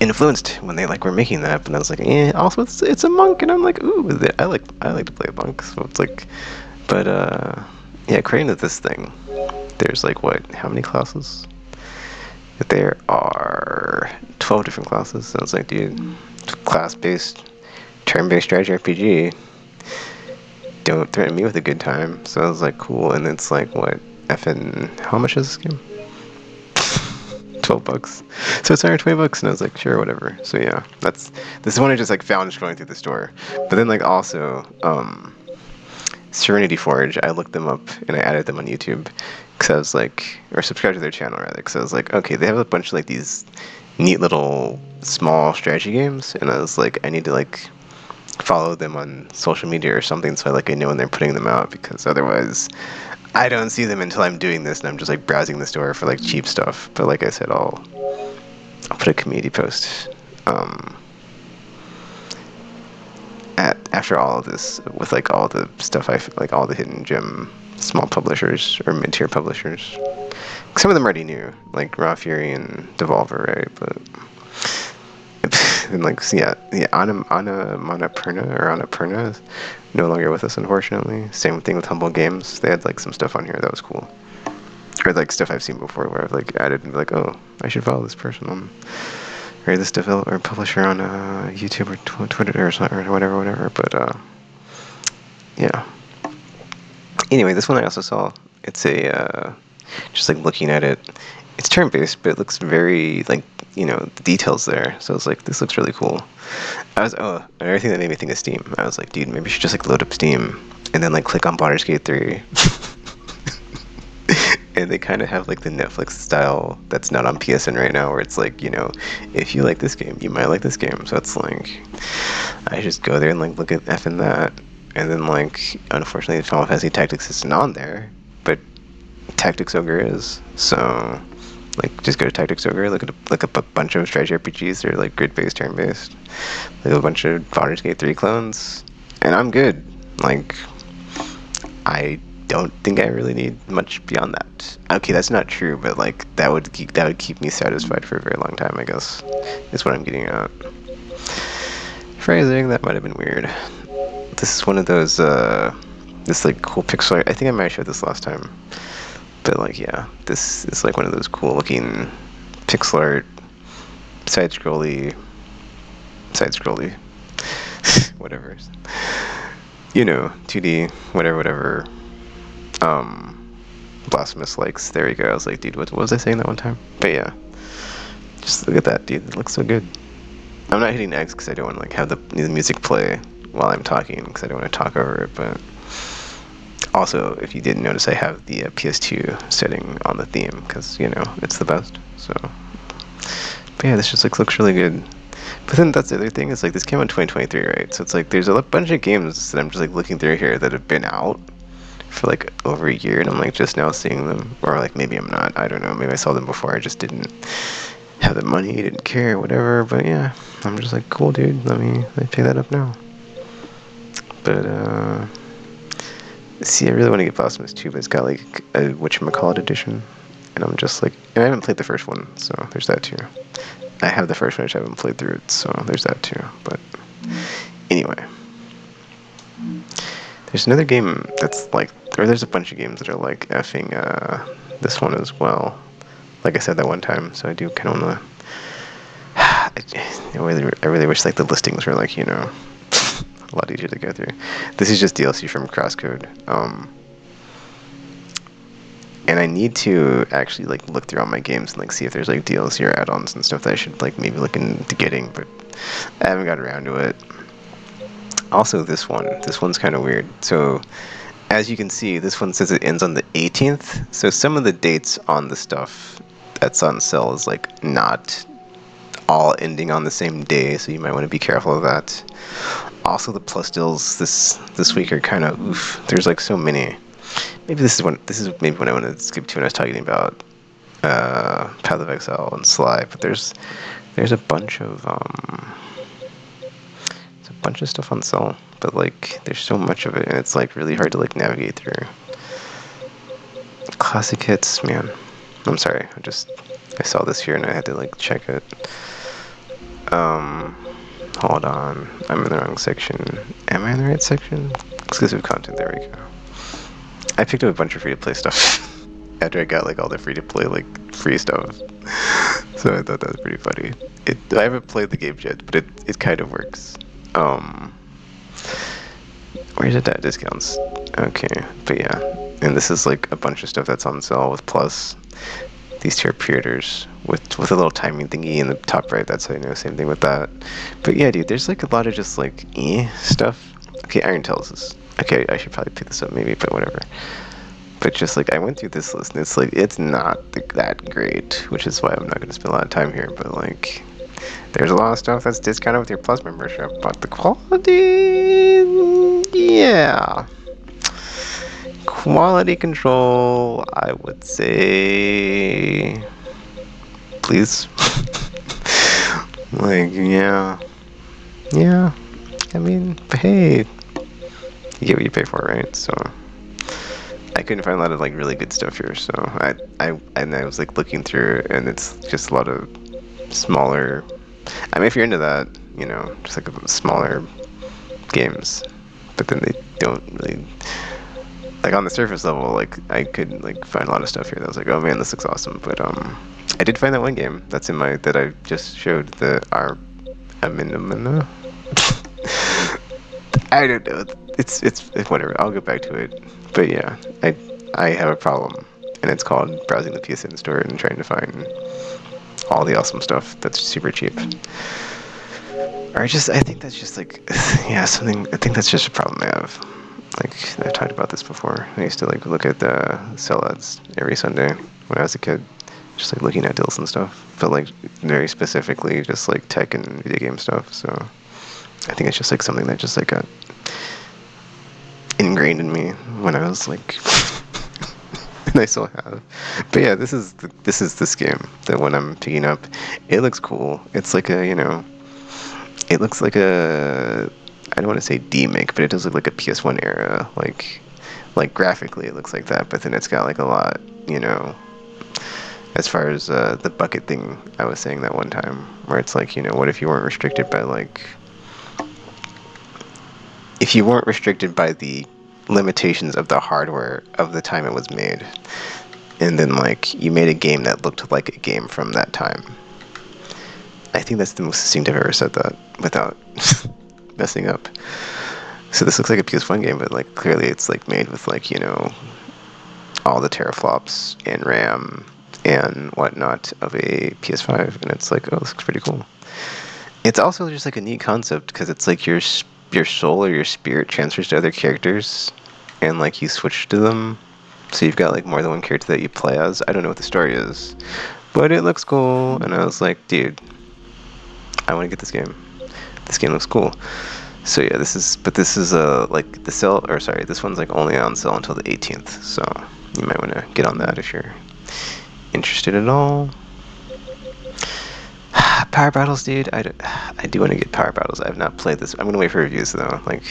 influenced when they, like, were making that? But I was like, also, it's a monk. And I'm like, ooh, I like to play a monk. So it's, like... But, yeah, according to this thing, there's, like, what? How many classes? There are 12 different classes. So I was like, dude, class-based, turn-based strategy RPG. Don't threaten me with a good time. So I was like, cool. And it's like, what? How much is this game? $12. So it's under $20, and I was like, sure, whatever. So yeah, this is one I just like found just going through the store. But then like also, Serenity Forge, I looked them up and I added them on YouTube because I was like, or subscribed to their channel rather, because I was like, okay, they have a bunch of like these neat little small strategy games, and I was like, I need to like follow them on social media or something, so I know when they're putting them out, because otherwise I don't see them until I'm doing this and I'm just like browsing the store for like cheap stuff. But like I said, I'll put a community post after all of this with like all the stuff like all the hidden gem small publishers or mid-tier publishers. Some of them already knew, like Raw Fury and Devolver, right? But and like Annapurna is no longer with us, unfortunately. Same thing with Humble Games. They had like some stuff on here that was cool, or like stuff I've seen before where I've like added and be like, oh, I should follow this person on, or this developer or publisher on YouTube or Twitter or whatever. But yeah. Anyway, this one I also saw. It's a just like looking at it, it's turn-based, but it looks very like, the details there. So I was like, this looks really cool. Another thing that made me think of Steam. I was like, dude, maybe you should just like load up Steam and then like click on Baldur's Gate 3. And they kind of have like the Netflix style that's not on PSN right now, where it's like, if you like this game, you might like this game. So it's like, I just go there and like look at effing that. And then like, unfortunately, Final Fantasy Tactics isn't on there, but Tactics Ogre is. So like, just go to Tactics Ogre, look up a bunch of strategy RPGs that are like grid-based, turn-based, like a bunch of Baldur's Gate 3 clones, and I'm good. Like, I don't think I really need much beyond that. Okay, that's not true, but like that would keep me satisfied for a very long time, I guess, is what I'm getting at. Phrasing, that might have been weird. This is one of those this like cool pixel art. I think I might have showed this last time. But like, yeah, this is like one of those cool looking pixel art, side scrolly, whatever. 2D, whatever. Blasphemous likes. There you go. I was like, dude, what was I saying that one time? But yeah, just look at that, dude. It looks so good. I'm not hitting X because I don't want to like have the music play while I'm talking because I don't want to talk over it. But also, if you didn't notice, I have the PS2 setting on the theme because it's the best. So, but yeah, this just like looks really good. But then that's the other thing is like this came out in 2023, right? So it's like there's a bunch of games that I'm just like looking through here that have been out for like over a year, and I'm like just now seeing them, or like maybe I'm not. I don't know. Maybe I saw them before. I just didn't have the money, didn't care, whatever. But yeah, I'm just like, cool, dude. Let me pick that up now. But see, I really want to get Blasphemous 2, but it's got like a whatchamacallit edition, and I'm just like, and I haven't played the first one, so there's that too. I have the first one, which I haven't played through it, so there's that too. But anyway, there's another game that's like, or there's a bunch of games that are like effing this one as well. Like I said that one time, so I do kind of want to. I really wish like the listings were like a lot easier to go through. This is just DLC from Crosscode, and I need to actually like look through all my games and like see if there's like DLC or add-ons and stuff that I should like maybe look into getting, but I haven't got around to it. Also, this one's kind of weird. So, as you can see, this one says it ends on the 18th. So some of the dates on the stuff that's on sale is like not all ending on the same day, so you might want to be careful of that. Also, the plus deals this week are kind of oof. There's like so many. Maybe this is maybe when I want to skip to when I was talking about Path of Exile and Sly. But there's a bunch of stuff on sale, but like there's so much of it, and it's like really hard to like navigate through. Classic hits, man. I'm sorry. I saw this here and I had to like check it. Hold on. I'm in the wrong section. Am I in the right section? Exclusive content. There we go. I picked up a bunch of free-to-play stuff after I got like all the free-to-play like free stuff. So I thought that was pretty funny. I haven't played the game yet, but it kind of works. Where's it at? Discounts. Okay, but yeah. And this is like a bunch of stuff that's on sale with plus. These two are pre-orders with a little timing thingy in the top right. That's how you know. Same thing with that. But yeah, dude, there's like a lot of just like stuff. Okay, Iron Tales is okay. I should probably pick this up maybe, but whatever. But just like I went through this list, and it's like it's not that great, which is why I'm not going to spend a lot of time here. But like, there's a lot of stuff that's discounted with your Plus membership, but the quality, yeah. Quality control, I would say, please. Like, yeah. I mean, hey, you get what you pay for, right? So, I couldn't find a lot of like really good stuff here. So, I was like looking through, and it's just a lot of smaller. I mean, if you're into that, just like smaller games, but then they don't really. Like on the surface level, like I could like find a lot of stuff here that was like, oh man, this looks awesome. But I did find that one game that's in that I just showed, the Aminamina. I don't know. It's whatever. I'll go back to it. But yeah, I have a problem, and it's called browsing the PSN store and trying to find all the awesome stuff that's super cheap. Or I think that's just like something. I think that's just a problem I have. Like, I've talked about this before. I used to like look at the sell ads every Sunday when I was a kid, just like looking at deals and stuff, but like very specifically just like tech and video game stuff. So I think it's just like something that just like got ingrained in me when I was like, and I still have. But yeah, this is this game, the one I'm picking up. It looks cool. It's like it looks like I don't want to say D-make, but it does look like a PS1 era, like graphically it looks like that, but then it's got like a lot, as far as the bucket thing I was saying that one time, where it's like, what if you weren't restricted by the limitations of the hardware of the time it was made? and then like you made a game that looked like a game from that time. I think that's the most succinct I've ever said that without messing up. So this looks like a PS1 game, but like clearly it's like made with like, you know, all the teraflops and RAM and whatnot of a PS5, and it's like, oh, this looks pretty cool. It's also just like a neat concept because it's like your soul or your spirit transfers to other characters, and like you switch to them, so you've got like more than one character that you play as. I don't know what the story is, but it looks cool, and I was like, dude, I want to get this game. This game looks cool. So yeah, this is like the sale, or sorry, this one's like only on sale until the 18th. So you might want to get on that if you're interested at all. Power battles, dude. I do want to get power battles. I have not played this. I'm gonna wait for reviews though. Like,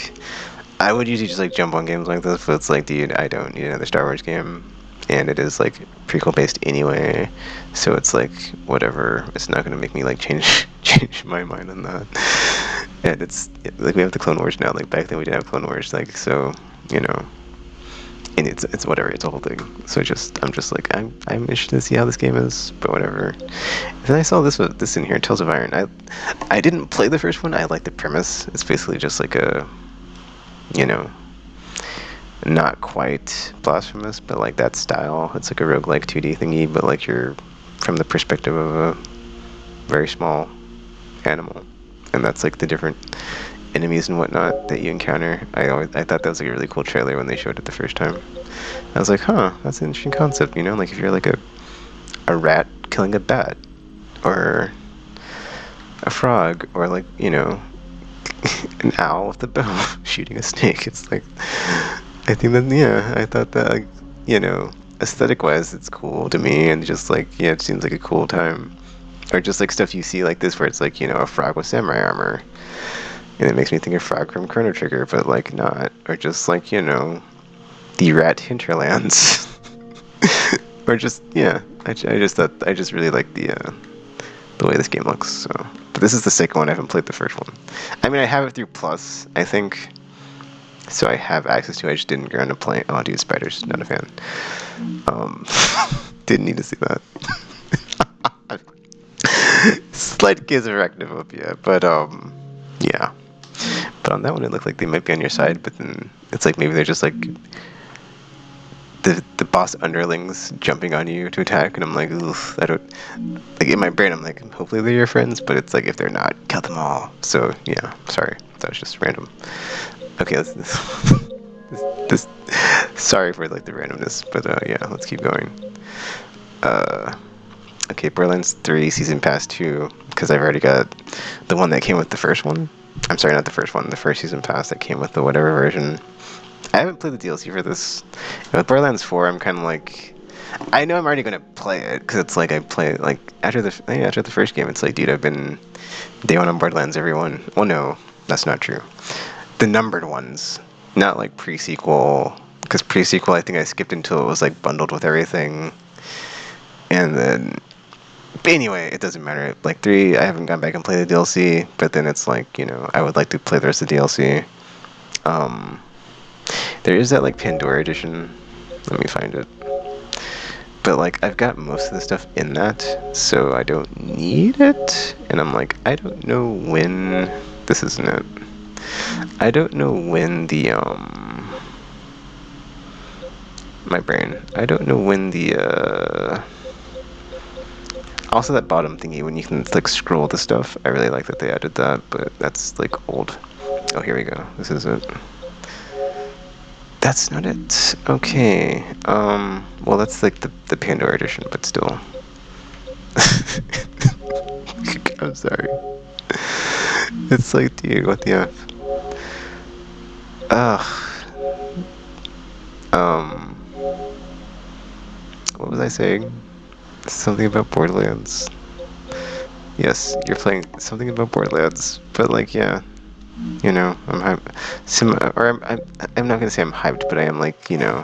I would usually just like jump on games like this, but it's like, dude, I don't need another Star Wars game, and it is like prequel based anyway. So it's like whatever. It's not gonna make me like change my mind on that. And it's like we have the Clone Wars now. Like back then we didn't have Clone Wars. Like so, you know. And it's whatever, it's a whole thing. So I'm just like I'm interested to see how this game is, but whatever. And then I saw this in here, Tales of Iron. I didn't play the first one. I like the premise. It's basically just like a, you know, not quite blasphemous, but like that style. It's like a roguelike 2D thingy, but like you're from the perspective of a very small animal, and that's like the different enemies and whatnot that you encounter. I thought that was like a really cool trailer when they showed it the first time. I was like, huh, that's an interesting concept, you know, like if you're like a rat killing a bat, or a frog, or like, you know, an owl with a bow shooting a snake. It's like, I think that, yeah, I thought that, like, you know, aesthetic wise it's cool to me, and just like, yeah, it seems like a cool time. Or just like stuff you see like this where it's like, you know, a frog with samurai armor, and it makes me think of Frog from Chrono Trigger, but like not. Or just like, you know, the Rat Hinterlands. Or just, yeah, I just really like the way this game looks. So, but this is the second one. I haven't played the first one. I mean, I have it through Plus, I think, so I have access to it. I just didn't get around to playing. Oh, dude, spiders, not a fan. Didn't need to see that. Slight case of arachnophobia, but yeah. But on that one, it looked like they might be on your side, but then it's like maybe they're just like the boss underlings jumping on you to attack, and I'm like, oof, I don't, like in my brain I'm like, hopefully they're your friends, but it's like if they're not, kill them all. So yeah, sorry, that was just random. Okay, this sorry for like the randomness, but yeah, let's keep going. Okay, Borderlands 3 Season Pass 2, because I've already got the one that came with the first one. I'm sorry, not the first one, the first Season Pass that came with the whatever version. I haven't played the DLC for this. And with Borderlands 4, I'm kind of like, I know I'm already going to play it, because it's like I play, like, after the first game, it's like, dude, I've been day one on Borderlands, everyone. Well, no, that's not true. The numbered ones, not like pre-sequel, because pre-sequel I think I skipped until it was like bundled with everything. And then, but anyway, it doesn't matter. Like 3, I haven't gone back and played the DLC, but then it's like, you know, I would like to play the rest of the DLC. There is that like Pandora edition. Let me find it. But like I've got most of the stuff in that, so I don't need it. And I'm like, I don't know when this isn't it. I don't know when the my brain. I don't know when the also that bottom thingy when you can like scroll the stuff. I really like that they added that, but that's like old. Oh, here we go. This is it. That's not it. Okay. Well, that's like the Pandora edition, but still. I'm sorry. It's like, dude, what the F? Ugh. What was I saying? Something about Borderlands. Yes, you're playing something about Borderlands, but like, yeah, you know, I'm hyped. I'm not gonna say I'm hyped, but I am like, you know,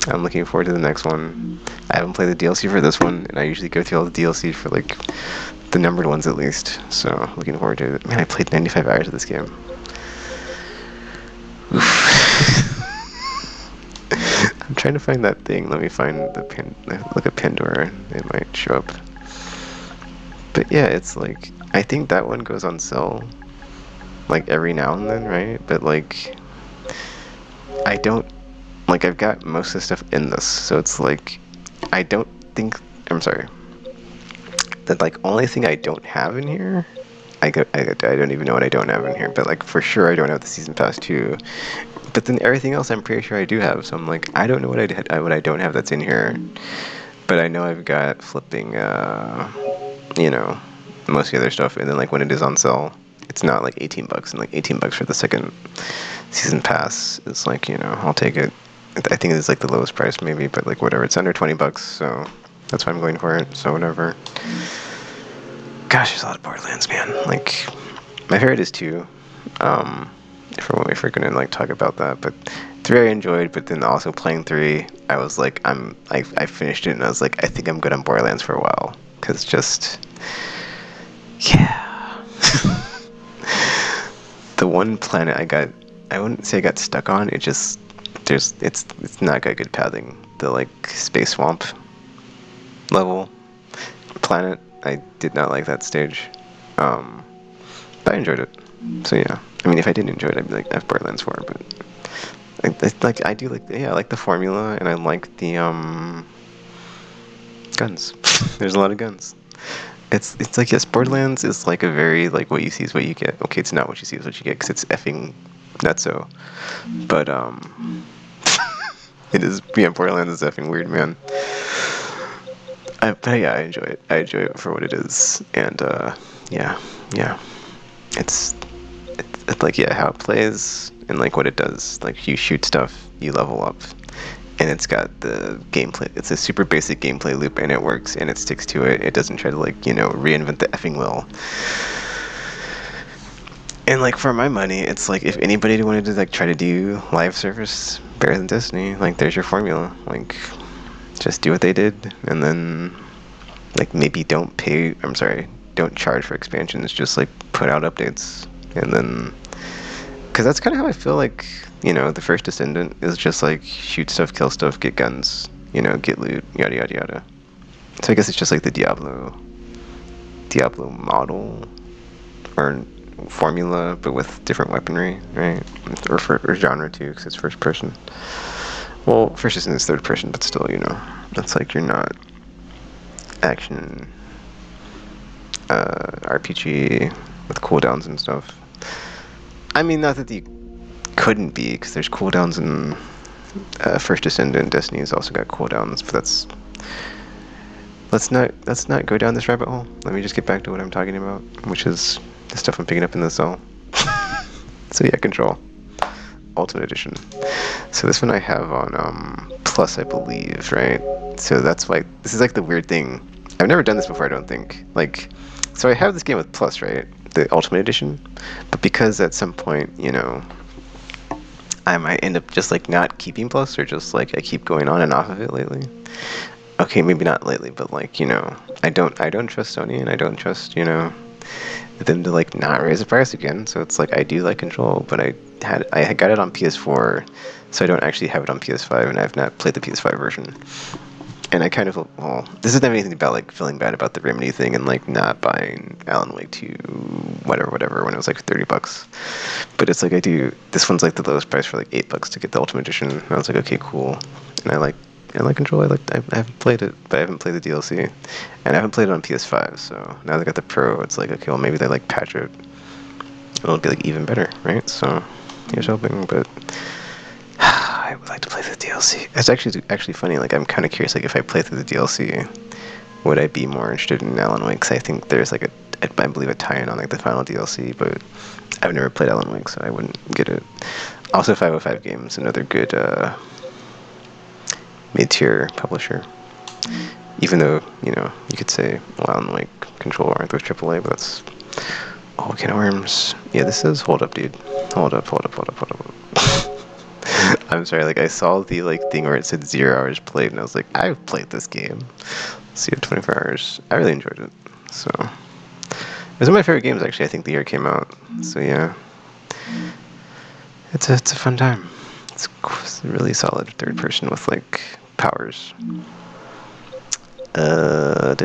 I'm looking forward to the next one. I haven't played the DLC for this one, and I usually go through all the DLC for like the numbered ones at least. So looking forward to it. Man, I played 95 hours of this game. I'm trying to find that thing. Let me find the pin. Look at Pandora. It might show up. But yeah, it's like I think that one goes on sale like every now and then, right? But like I don't like I've got most of the stuff in this, so it's like I don't think I'm sorry. The like only thing I don't have in here, I don't even know what I don't have in here, but like for sure I don't have the season pass too. But then everything else I'm pretty sure I do have. So I'm like I don't know what I don't have that's in here, but I know I've got flipping you know, most of the other stuff. And then like when it is on sale, it's not like $18, and like $18 for the second season pass is like, you know, I'll take it. I think it's like the lowest price maybe, but like whatever, it's under $20, so that's why I'm going for it. So whatever. Gosh, there's a lot of Borderlands, man. Like my favorite is 2. If we're gonna like talk about that, but 3 I enjoyed, but then also playing 3, I was like, I finished it and I was like, I think I'm good on Borderlands for a while, because just yeah. The one planet I wouldn't say I got stuck on. It just it's not got good pathing. The like space swamp level planet, I did not like that stage. But I enjoyed it. So yeah, I mean, if I didn't enjoy it, I'd be like, F Borderlands 4. But I do like, yeah, I like the formula, and I like the guns. There's a lot of guns. It's like, yes, Borderlands is like a very like what you see is what you get. Okay, it's not what you see is what you get, because it's effing nutso. But it is, yeah, Borderlands is effing weird, man. But yeah, I enjoy it. I enjoy it for what it is, and yeah, yeah. It's like, yeah, how it plays and like what it does. Like you shoot stuff, you level up, and it's got the gameplay. It's a super basic gameplay loop, and it works, and it sticks to it. It doesn't try to like, you know, reinvent the effing wheel. And like for my money, it's like if anybody wanted to like try to do live service better than Destiny, like there's your formula. Like just do what they did, and then like maybe don't charge for expansions. Just like put out updates, and then because that's kind of how I feel like, you know, the first Descendant is just like shoot stuff, kill stuff, get guns, you know, get loot, yada yada yada. So I guess it's just like the Diablo model or formula, but with different weaponry, right? Or genre too, because it's first person. Well, first Descendant is third person, but still, you know, it's like you're not action RPG with cooldowns and stuff. I mean, not that you couldn't be, because there's cooldowns in First Descendant. Destiny's also got cooldowns, but let's not go down this rabbit hole. Let me just get back to what I'm talking about, which is the stuff I'm picking up in the cell. So yeah, Control Ultimate Edition. So this one I have on Plus, I believe, right? So that's why this is like the weird thing. I've never done this before, I don't think. Like, so I have this game with Plus, right? The Ultimate Edition, but because at some point, you know, I might end up just like not keeping Plus, or just like I keep going on and off of it lately. Okay, maybe not lately, but like, you know, I don't trust Sony, and I don't trust, you know, them to like not raise the price again. So it's like I do like Control, but I got it on PS4, so I don't actually have it on PS5, and I've not played the PS5 version. And I kind of, well, this doesn't have anything about like feeling bad about the Remedy thing and like not buying Alan Wake 2, whatever, when it was like $30. But it's like this one's like the lowest price for like $8 to get the Ultimate Edition. And I was like, okay, cool. And I like Control. I haven't played it, but I haven't played the DLC, and I haven't played it on PS5. So now they got the Pro. It's like, okay, well maybe they like patch it. It'll be like even better, right? So here's hoping, but. I would like to play the DLC. It's actually funny. Like, I'm kind of curious. Like, if I play through the DLC, would I be more interested in Alan Wake? Because I think there's like I believe a tie-in on like the final DLC, but I've never played Alan Wake, so I wouldn't get it. Also, 505 Games, another good mid-tier publisher. Even though, you know, you could say, well, Alan Wake, Control aren't those AAA, but that's all can of worms. Yeah, this says, hold up, dude. Hold up. I'm sorry, like I saw the like thing where it said 0 hours played, and I was like, I've played this game. So you have 24 hours. I really enjoyed it. So it was one of my favorite games, actually. I think the year it came out. So yeah, it's a fun time. It's really solid third person with like powers. And I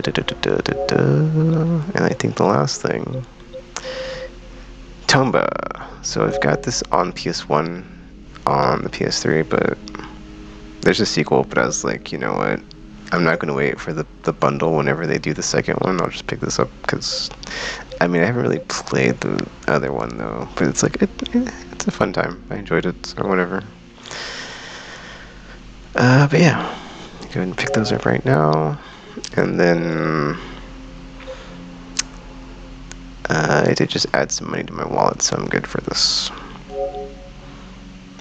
think the last thing, Tomba. So I've got this on PS1, on the PS3, but there's a sequel. But I was like, you know what? I'm not gonna wait for the bundle whenever they do the second one. I'll just pick this up because, I mean, I haven't really played the other one though. But it's like it's a fun time. I enjoyed it or whatever. But yeah, go ahead and pick those up right now, and then I did just add some money to my wallet, so I'm good for this.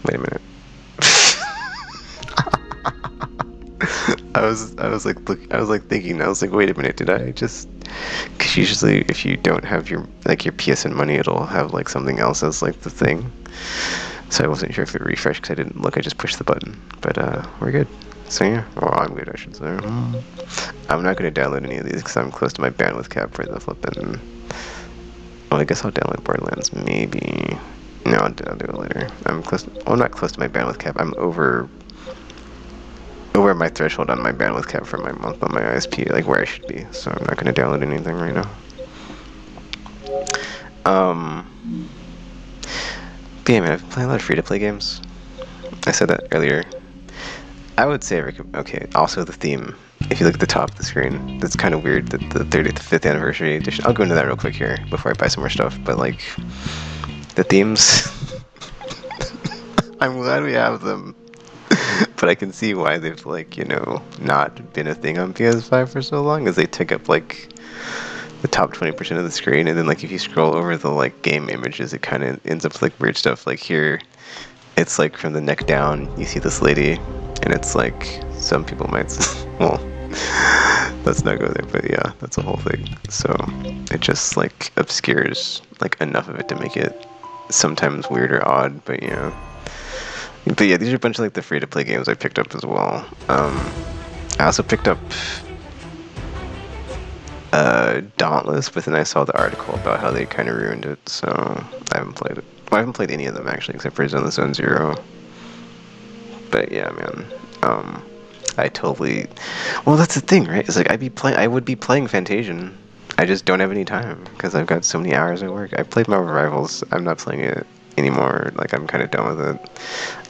Wait a minute. I was thinking, wait a minute, did I just? Because usually, if you don't have your PSN money, it'll have like something else as like the thing. So I wasn't sure if it refreshed because I didn't look. I just pushed the button, but we're good. So yeah, well, I'm good, I should say. I'm not going to download any of these because I'm close to my bandwidth cap for the flipping. Well, I guess I'll download Borderlands, maybe. No, I'll do it later. I'm close. Well, I'm not close to my bandwidth cap. I'm over my threshold on my bandwidth cap for my month on my ISP, like where I should be. So I'm not going to download anything right now. But yeah, man, I've been playing a lot of free-to-play games. I said that earlier. I would say, okay, also the theme. If you look at the top of the screen, that's kind of weird that the 35th anniversary edition. I'll go into that real quick here before I buy some more stuff. But like, the themes, I'm glad we have them. But I can see why they've like, not been a thing on PS5 for so long, as they take up like the top 20% of the screen, and then like if you scroll over the like game images, it kind of ends up with like weird stuff. Like here, it's like from the neck down, you see this lady, and it's like some people might, well, let's not go there, but yeah, that's a whole thing. So it just like obscures like enough of it to make it sometimes weird or odd, but yeah. But yeah, these are a bunch of like the free-to-play games I picked up as well. I also picked up Dauntless, but then I saw the article about how they kind of ruined it, so I haven't played it. Well, I haven't played any of them actually, except for Zenless Zone Zero. But yeah, man, I totally. Well, that's the thing, right? It's like I would be playing Fantasian. I just don't have any time because I've got so many hours at work. I played Marvel Rivals. I'm not playing it anymore. Like I'm kind of done with it.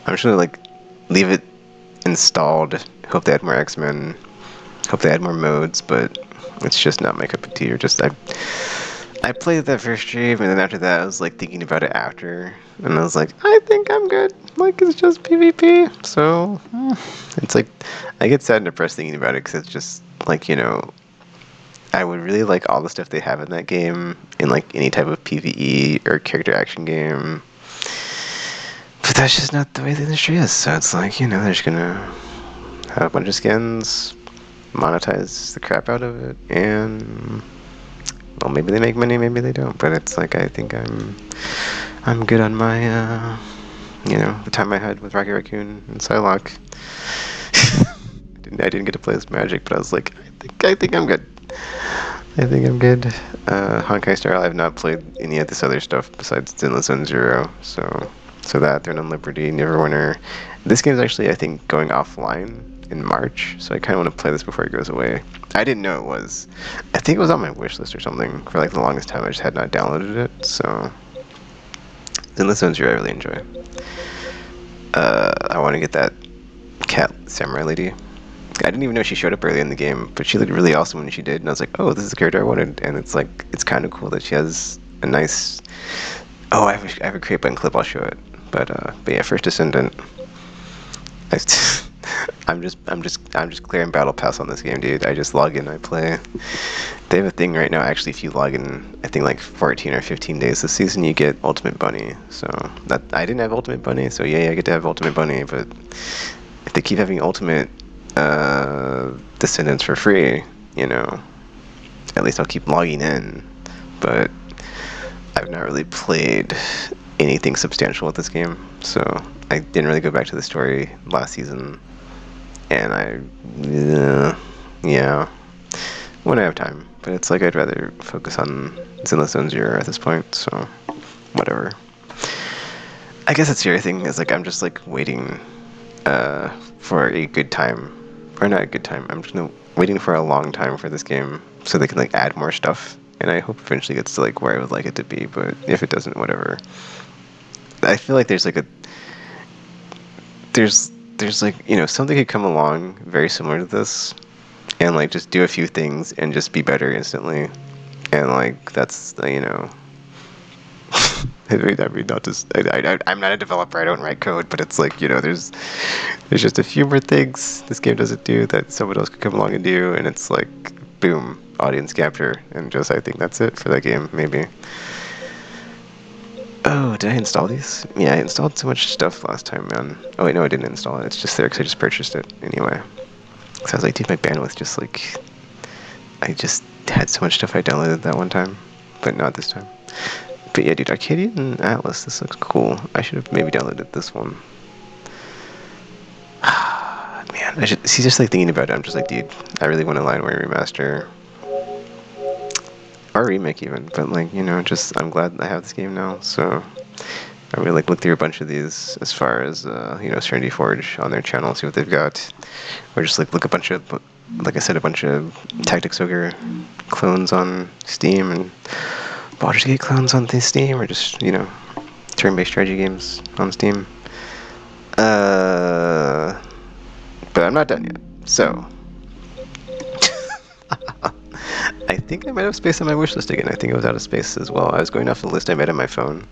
I'm just gonna like leave it installed. Hope they add more X-Men. Hope they add more modes, but it's just not my cup of tea. Or just I played that first stream, and then after that, I was like thinking about it after, and I was like, I think I'm good. Like it's just PvP, so it's like I get sad and depressed thinking about it because it's just like I would really like all the stuff they have in that game in like any type of PvE or character action game. But that's just not the way the industry is. So it's like, they're just gonna have a bunch of skins, monetize the crap out of it, and well, maybe they make money, maybe they don't. But it's like I think I'm good on my the time I had with Rocky Raccoon and Psylocke. I didn't get to play as Magic, but I was like, I think I'm good. I think I'm good. Honkai Star, I have not played any of this other stuff besides Zenless Zone Zero, so that, Throne on Liberty, Neverwinter. This game is actually, I think, going offline in March, so I kind of want to play this before it goes away. I didn't know it was. I think it was on my wish list or something for like the longest time. I just had not downloaded it, so Zenless Zone Zero I really enjoy. I want to get that cat samurai lady. I didn't even know she showed up early in the game, but she looked really awesome when she did, and I was like, oh, this is the character I wanted. And it's like, it's kind of cool that she has a nice. Oh, I have a create button clip. I'll show it. But yeah, First Descendant. I'm just clearing battle pass on this game, dude. I just log in, I play. They have a thing right now. Actually, if you log in, I think like 14 or 15 days this season, you get Ultimate Bunny. So that I didn't have Ultimate Bunny, so yeah, I get to have Ultimate Bunny. But if they keep having Ultimate Descendants for free, at least I'll keep logging in. But I've not really played anything substantial with this game, so I didn't really go back to the story last season, and yeah, when I have time. But it's like I'd rather focus on Zenless Zone Zero at this point, so whatever. I guess that's the other thing, is like I'm just like waiting. for a good time, or not a good time. I'm just waiting for a long time for this game so they can like add more stuff, and I hope eventually gets to like where I would like it to be. But if it doesn't, whatever. I feel like there's like a there's like something could come along very similar to this, and like just do a few things and just be better instantly, and like that's I mean, not just I'm not a developer. I don't write code, but it's like there's just a few more things this game doesn't do that someone else could come along and do, and it's like boom, audience capture, and just I think that's it for that game. Maybe. Oh, did I install these? Yeah, I installed so much stuff last time, man. Oh wait, no, I didn't install it. It's just there because I just purchased it anyway. So I was like, dude, my bandwidth just like I just had so much stuff I downloaded that one time, but not this time. But yeah, dude, Arcadian Atlas, this looks cool. I should have maybe downloaded this one. Man, I should see. Just like thinking about it, I'm just like, dude, I really want a Lineware remaster or remake even. But like, just I'm glad I have this game now. So I really like look through a bunch of these as far as Serenity Forge on their channel, see what they've got, or just like look a bunch of, like I said, a bunch of Tactics Ogre clones on Steam and Baldur's Gate clones on Steam, or just turn-based strategy games on Steam. But I'm not done yet. So I think I might have space on my wish list again. I think it was out of space as well. I was going off the list I made on my phone.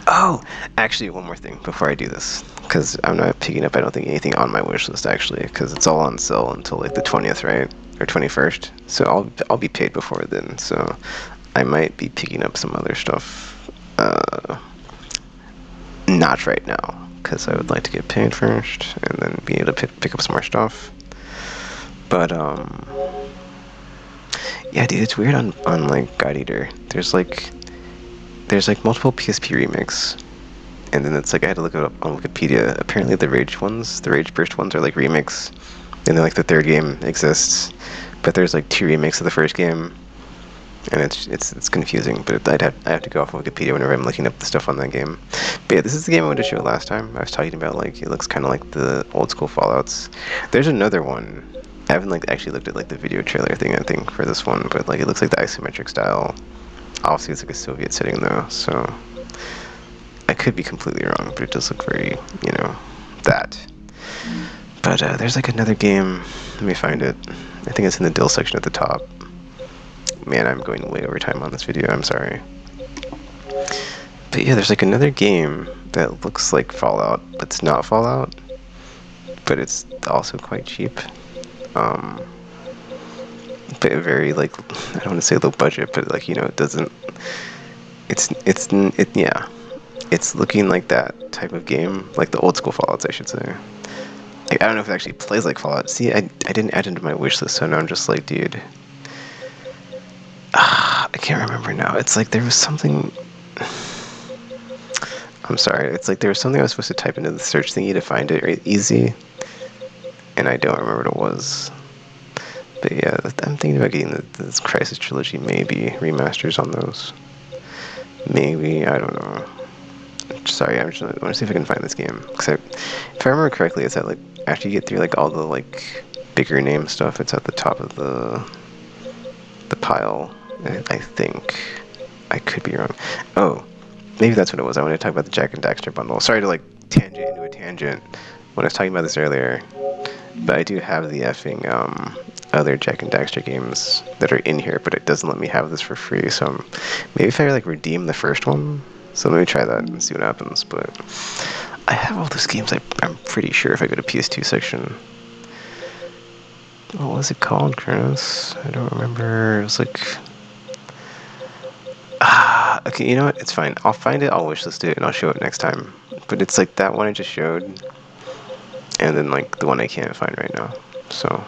Oh, actually, one more thing before I do this, because I'm not picking up, I don't think, anything on my wish list, actually, because it's all on sale until, like, the 20th, right? Or 21st. So I'll be paid before then, so I might be picking up some other stuff. Not right now, because I would like to get paid first, and then be able to pick up some more stuff. But, yeah, dude, it's weird on like, God Eater. There's multiple PSP remakes, and then it's like I had to look it up on Wikipedia. Apparently the Rage Burst ones are like remakes, and then like the third game exists, but there's like 2 remakes of the first game, and it's confusing. But I have to go off of Wikipedia whenever I'm looking up the stuff on that game. But yeah, this is the game I wanted to show last time. I was talking about like it looks kind of like the old school Fallouts. There's another one. I haven't like actually looked at like the video trailer thing, I think, for this one, but like it looks like the isometric style. Obviously, it's like a Soviet setting though, so I could be completely wrong, but it does look very, that. But there's like another game. Let me find it. I think it's in the deal section at the top. Man, I'm going way over time on this video. I'm sorry. But yeah, there's like another game that looks like Fallout, but it's not Fallout. But it's also quite cheap. But very like, I don't want to say low budget, but like it doesn't. Yeah. It's looking like that type of game, like the old school Fallouts, I should say. Like, I don't know if it actually plays like Fallout. See, I didn't add it into my wish list, so now I'm just like, dude. I can't remember now. It's like there was something. I'm sorry. It's like there was something I was supposed to type into the search thingy to find it easy, and I don't remember what it was. But yeah, I'm thinking about getting this Crisis Trilogy, maybe remasters on those. Maybe, I don't know. Sorry, I want to see if I can find this game. Because if I remember correctly, it's at like after you get through like all the like bigger name stuff, it's at the top of the pile. I think. I could be wrong. Oh, maybe that's what it was. I want to talk about the Jack and Daxter bundle. Sorry to like tangent into a tangent when I was talking about this earlier, but I do have the effing other Jack and Daxter games that are in here, but it doesn't let me have this for free. So maybe if I like redeem the first one. So let me try that and see what happens. But I have all those games. I'm pretty sure if I go to PS2 section. What was it called, Kronos? I don't remember. It was like. Okay, you know what? It's fine. I'll find it. I'll wishlist it, and I'll show it next time. But it's like that one I just showed, and then like the one I can't find right now. So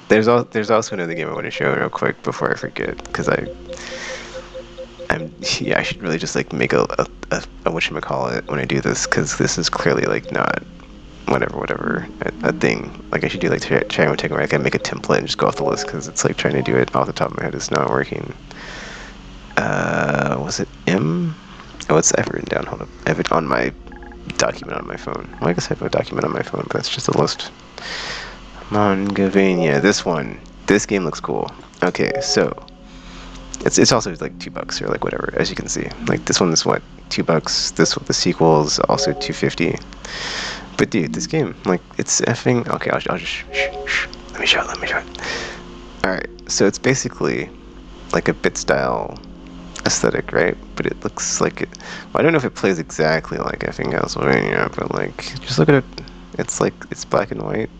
there's also another game I want to show real quick before I forget, because I should really just like make a whatchamacallit when I do this, because this is clearly like not whatever a thing. Like I should do like try and take where I can make a template and just go off the list, because it's like trying to do it off the top of my head is not working. Was it M? Oh, I've written down. Hold up. I have it on my document on my phone. Well, I guess I have a document on my phone, but that's just a list. Mongavania. This one. This game looks cool. Okay, so it's also like $2 or like whatever, as you can see. Like this one is what, $2. The sequel is also $2.50. But dude, this game, like, it's effing okay. I'll just shh. Let me show it. All right, so it's basically like a bit style aesthetic, right? But it looks like it. Well, I don't know if it plays exactly like effing Castlevania, but like, just look at it. It's like it's black and white.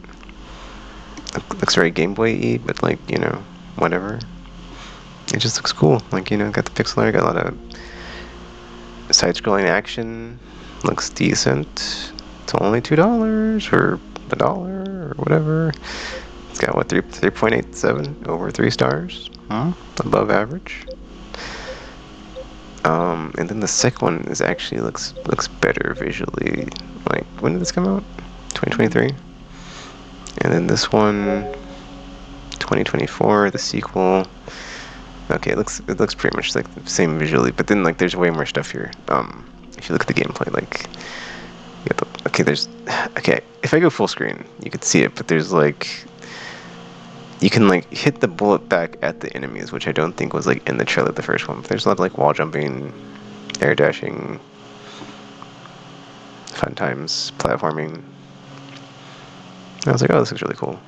It looks very Game Boy-y, but like, whatever. It just looks cool. Like, got the pixel art, got a lot of side-scrolling action. Looks decent. It's only $2 or $1 or whatever. It's got what, 3.87 over 3 stars. Above average. And then the second one is actually looks better visually. Like, when did this come out? 2023. And then this one, 2024, the sequel. Okay, it looks pretty much like the same visually, but then like there's way more stuff here. If you look at the gameplay, like, okay, if I go full screen, you could see it, but there's like, you can like hit the bullet back at the enemies, which I don't think was like in the trailer, the first one. But there's a lot of like wall jumping, air dashing, fun times, platforming. I was like, oh, this looks really cool.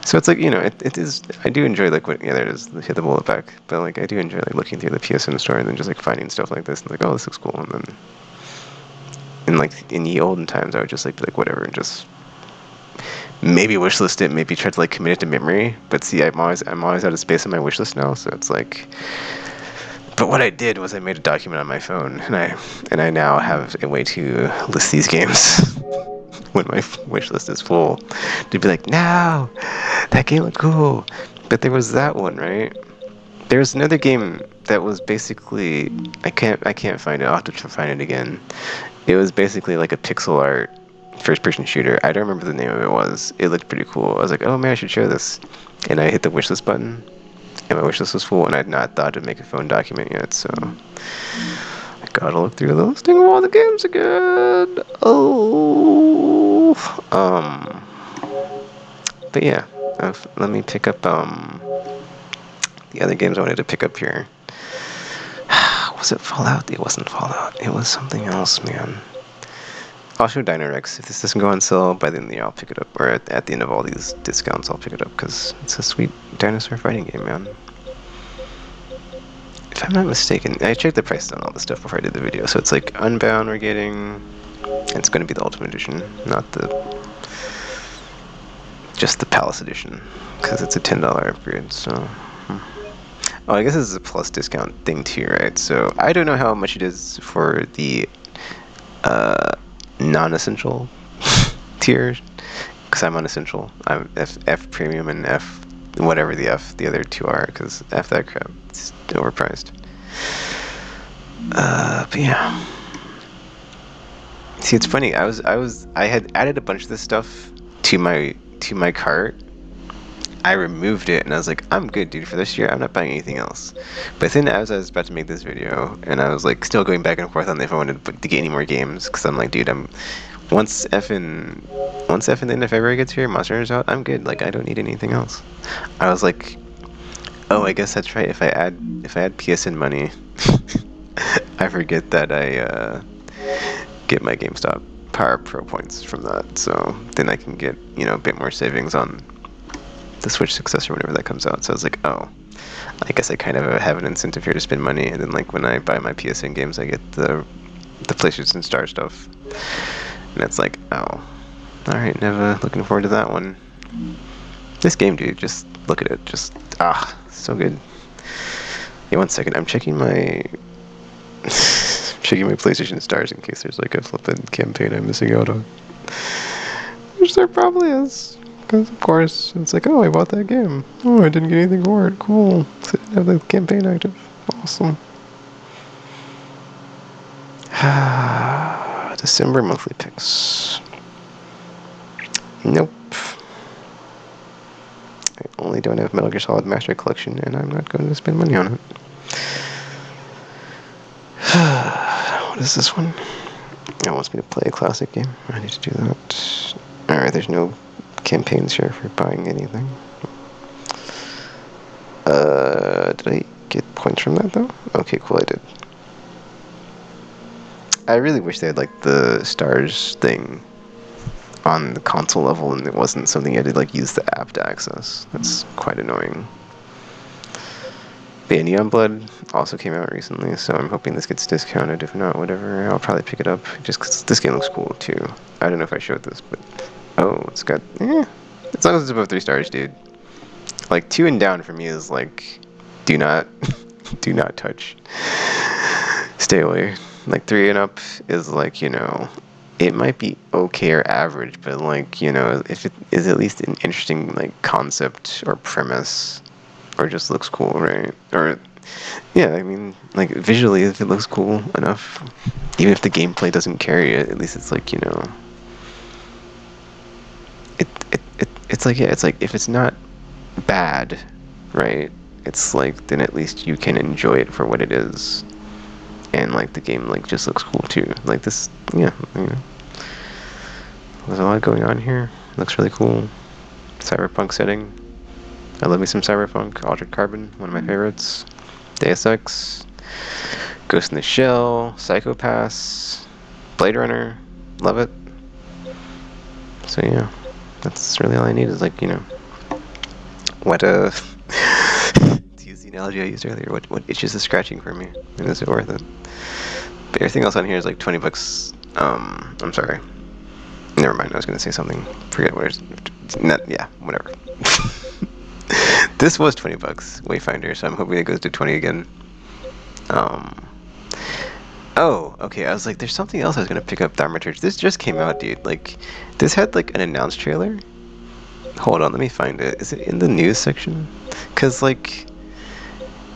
So it's like, it is, I do enjoy like what, there it is, hit the bullet back. But like, I do enjoy like looking through the PSN store and then just like finding stuff like this and like, oh, this looks cool. And then, like in the olden times, I would just like be like, whatever, and just maybe wishlist it, maybe try to like commit it to memory. But see, I'm always out of space on my wishlist now, so it's like. But what I did was I made a document on my phone, and I now have a way to list these games when my wish list is full, to be like, no, that game looked cool. But there was that one, right? There was another game that was basically, I can't find it. I'll have to try to find it again. It was basically like a pixel art first-person shooter. I don't remember the name of it was. It looked pretty cool. I was like, oh man, I should share this. And I hit the wishlist button, and my wishlist was full, and I'd not thought to make a phone document yet, so I gotta look through the listing of all the games again. Oh, but yeah, let me pick up the other games I wanted to pick up here. Was it Fallout? It wasn't Fallout. It was something else, man. I'll show Dino Rex. If this doesn't go on sale by the end of the year, I'll pick it up. Or at the end of all these discounts, I'll pick it up because it's a sweet dinosaur fighting game, man. If I'm not mistaken, I checked the prices on all this stuff before I did the video. So it's like Unbound we're getting. It's going to be the Ultimate Edition, not just the Palace Edition, because it's a $10 upgrade. So. Oh, I guess this is a plus discount thing too, right? So I don't know how much it is for the non-essential tier, because I'm unessential. I'm F premium and F whatever the other two are, because F that crap, it's overpriced. But yeah. See, it's funny. I had added a bunch of this stuff to my cart. I removed it and I was like, I'm good, dude. For this year, I'm not buying anything else. But then as I was about to make this video, and I was like still going back and forth on if I wanted to get any more games, because I'm like, dude, once F in the end of February gets here, Monster Hunter's out, I'm good. Like, I don't need anything else. I was like, oh, I guess that's right. If I add PSN money, I forget that I get my GameStop Power Pro points from that. So then I can get a bit more savings on the Switch successor whenever that comes out. So I was like, oh, I guess I kind of have an incentive here to spend money. And then like when I buy my PSN games, I get the PlayStation Star stuff. And it's like, oh, alright, never looking forward to that one. This game, dude, just look at it. Just, so good. Hey, 1 second. I'm checking my PlayStation Stars in case there's like a flippin' campaign I'm missing out on. Which there probably is. Because, of course, it's like, oh, I bought that game. Oh, I didn't get anything for it. Cool. So I didn't have the campaign active. Awesome. December monthly picks. Nope. I only don't have Metal Gear Solid Master Collection, and I'm not going to spend money on it. What is this one? It wants me to play a classic game. I need to do that. Alright, there's no campaigns here for buying anything. Did I get points from that though? Okay, cool, I did. I really wish they had like the stars thing on the console level and it wasn't something you had to like use the app to access. That's quite annoying. But yeah, Neon Blood also came out recently, so I'm hoping this gets discounted. If not, whatever, I'll probably pick it up just because this game looks cool too. I don't know if I showed this, but oh, it's got as long as it's above 3 stars, dude. Like 2 and down for me is like, do not, do not touch. Stay away. Like 3 and up is like, you know, it might be okay or average, but like, you know, if it is at least an interesting like concept or premise, or just looks cool, right? Or yeah, I mean, like visually, if it looks cool enough, even if the gameplay doesn't carry it, at least it's like, you know, it's like, yeah, it's like if it's not bad, right? It's like then at least you can enjoy it for what it is, and like the game like just looks cool too. Like this, yeah. You know. There's a lot going on here. Looks really cool. Cyberpunk setting. I love me some Cyberpunk. Altered Carbon, one of my favorites. Deus Ex. Ghost in the Shell. Psychopaths. Blade Runner. Love it. So yeah, that's really all I need is like, you know, what to use the analogy I used earlier, what itches is scratching for me, and is it worth it? But everything else on here is like 20 bucks. I'm sorry. Never mind, I was going to say something. Forget what it is. Not, yeah, whatever. This was 20 bucks, Wayfinder, so I'm hoping it goes to 20 again. Oh, okay, I was like, there's something else I was going to pick up, Thaumaturge. This just came out, dude. Like, this had like an announced trailer. Hold on, let me find it. Is it in the news section? Because, like,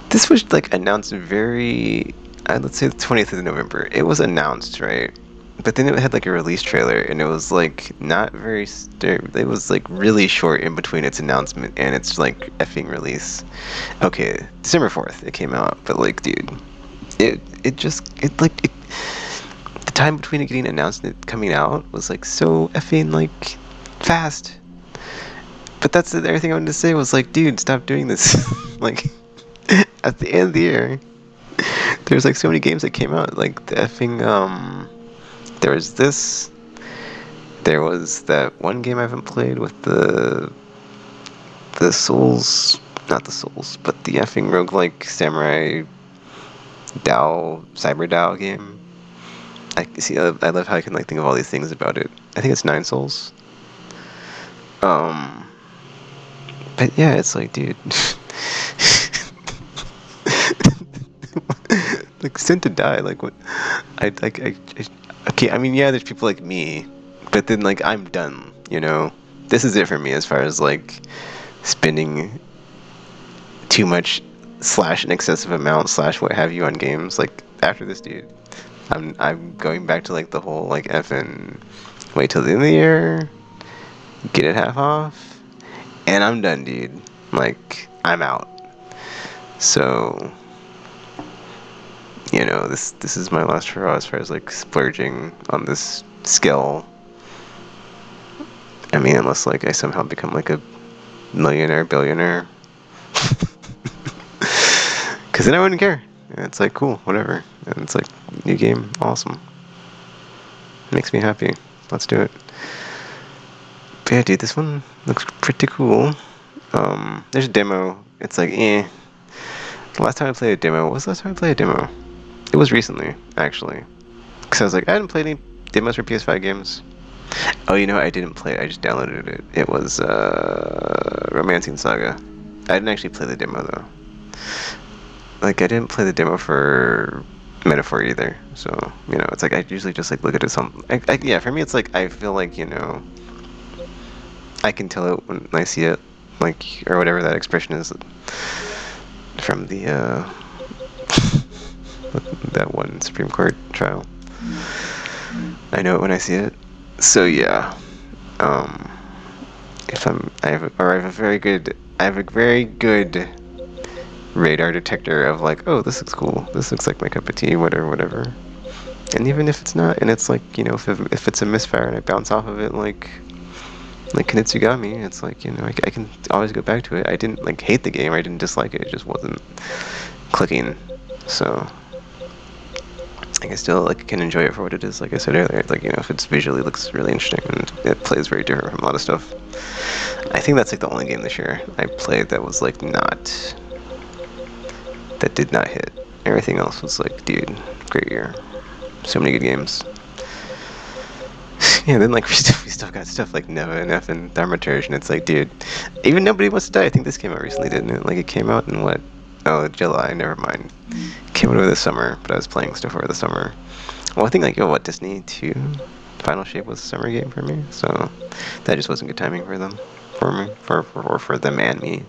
this was like announced very, let's say the 20th of November. It was announced, right? But then it had like a release trailer, and it was like not very. It was like really short in between its announcement and its like effing release. Okay, December 4th it came out, but like, dude, the time between it getting announced and it coming out was like so effing like fast. But that's everything I wanted to say was like, dude, stop doing this. Like, at the end of the year, there's like so many games that came out. Like the effing there was this. There was that one game I haven't played with the Souls, not the Souls, but the effing roguelike samurai Cyber Dao game. I see. I love how I can like think of all these things about it. I think it's 9 Souls. But yeah, it's like, dude. Like, Sent to Die, like, what? Okay, I mean, yeah, there's people like me, but then, like, I'm done, you know? This is it for me as far as, like, spending too much / an excessive amount / what have you on games. Like, after this, dude, I'm going back to, like, the whole, like, effing wait till the end of the year, get it half off, and I'm done, dude. Like, I'm out. So, you know, this is my last hurrah as far as like splurging on this skill. I mean, unless like I somehow become like a millionaire, billionaire, because then I wouldn't care. And it's like, cool, whatever. And it's like, new game, awesome. Makes me happy. Let's do it. But yeah, dude, this one looks pretty cool. There's a demo. It's like, eh. The last time I played a demo, what was the last time I played a demo? It was recently, actually. Because I was like, I hadn't played any demos for PS5 games. Oh, you know, I didn't play it. I just downloaded it. It was Romancing Saga. I didn't actually play the demo, though. Like, I didn't play the demo for Metaphor either. So, you know, it's like I usually just, like, look at it yeah, for me, it's like, I feel like, you know, I can tell it when I see it. Like, or whatever that expression is from the, that one Supreme Court trial. I know it when I see it. So yeah, if I have a very good radar detector of like, oh, this looks cool. This looks like my cup of tea. Whatever. And even if it's not, and it's like, you know, if it's a misfire and I bounce off of it, like Knitzugami, it's like, you know, I can always go back to it. I didn't like hate the game, I didn't dislike it, it just wasn't clicking. So like I still like can enjoy it for what it is. Like I said earlier, like, you know, if it's visually looks really interesting and it plays very different from a lot of stuff. I think that's like the only game this year I played that was like not, that did not hit. Everything else was like, dude, great year. So many good games. Yeah, then like we still got stuff like Neva and F and Thaumaturge, and it's like, dude, even Nobody Wants to Die. I think this came out recently, didn't it? Like it came out in what? Oh, July. Never mind. It came out over the summer, but I was playing stuff over the summer. Well, I think like Disney 2, Final Shape was a summer game for me, so that just wasn't good timing for them, for them and me.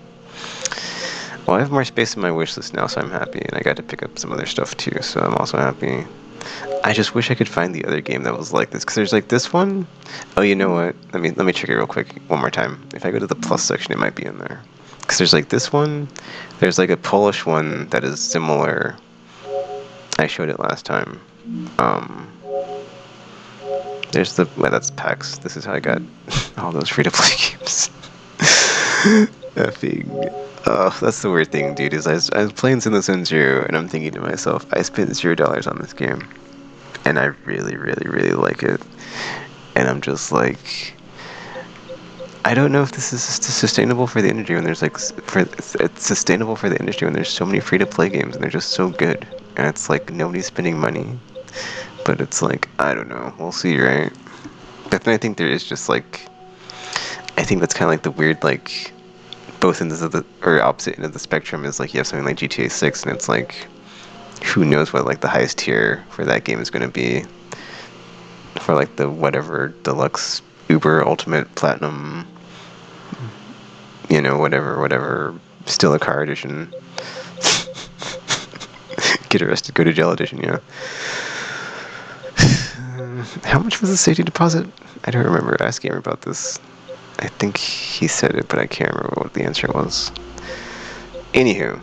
Well, I have more space in my wish list now, so I'm happy, and I got to pick up some other stuff too, so I'm also happy. I just wish I could find the other game that was like this, because there's like this one. Oh, you know what? Let me check it real quick one more time. If I go to the plus section, it might be in there. Because there's like this one. There's like a Polish one that is similar. I showed it last time. There's the, well, that's PAX. This is how I got all those free-to-play games. Effing. Oh, that's the weird thing, dude, is I was playing Zenless Zone Zero, and I'm thinking to myself, I spent $0 on this game. And I really, really, really like it. And I'm just like, I don't know if this is sustainable for the industry when there's like, it's sustainable for the industry when there's so many free-to-play games and they're just so good. And it's like, nobody's spending money. But it's like, I don't know. We'll see, right? But then I think there is just like, I think that's kind of like the weird, like, both ends of the, or opposite end of the spectrum is like, you have something like GTA 6 and it's like, who knows what like the highest tier for that game is going to be for like the whatever deluxe uber ultimate platinum, you know, whatever still a car edition. Get arrested, go to jail edition. Yeah. How much was the safety deposit? I don't remember asking him about this. I think he said it, but I can't remember what the answer was. Anywho,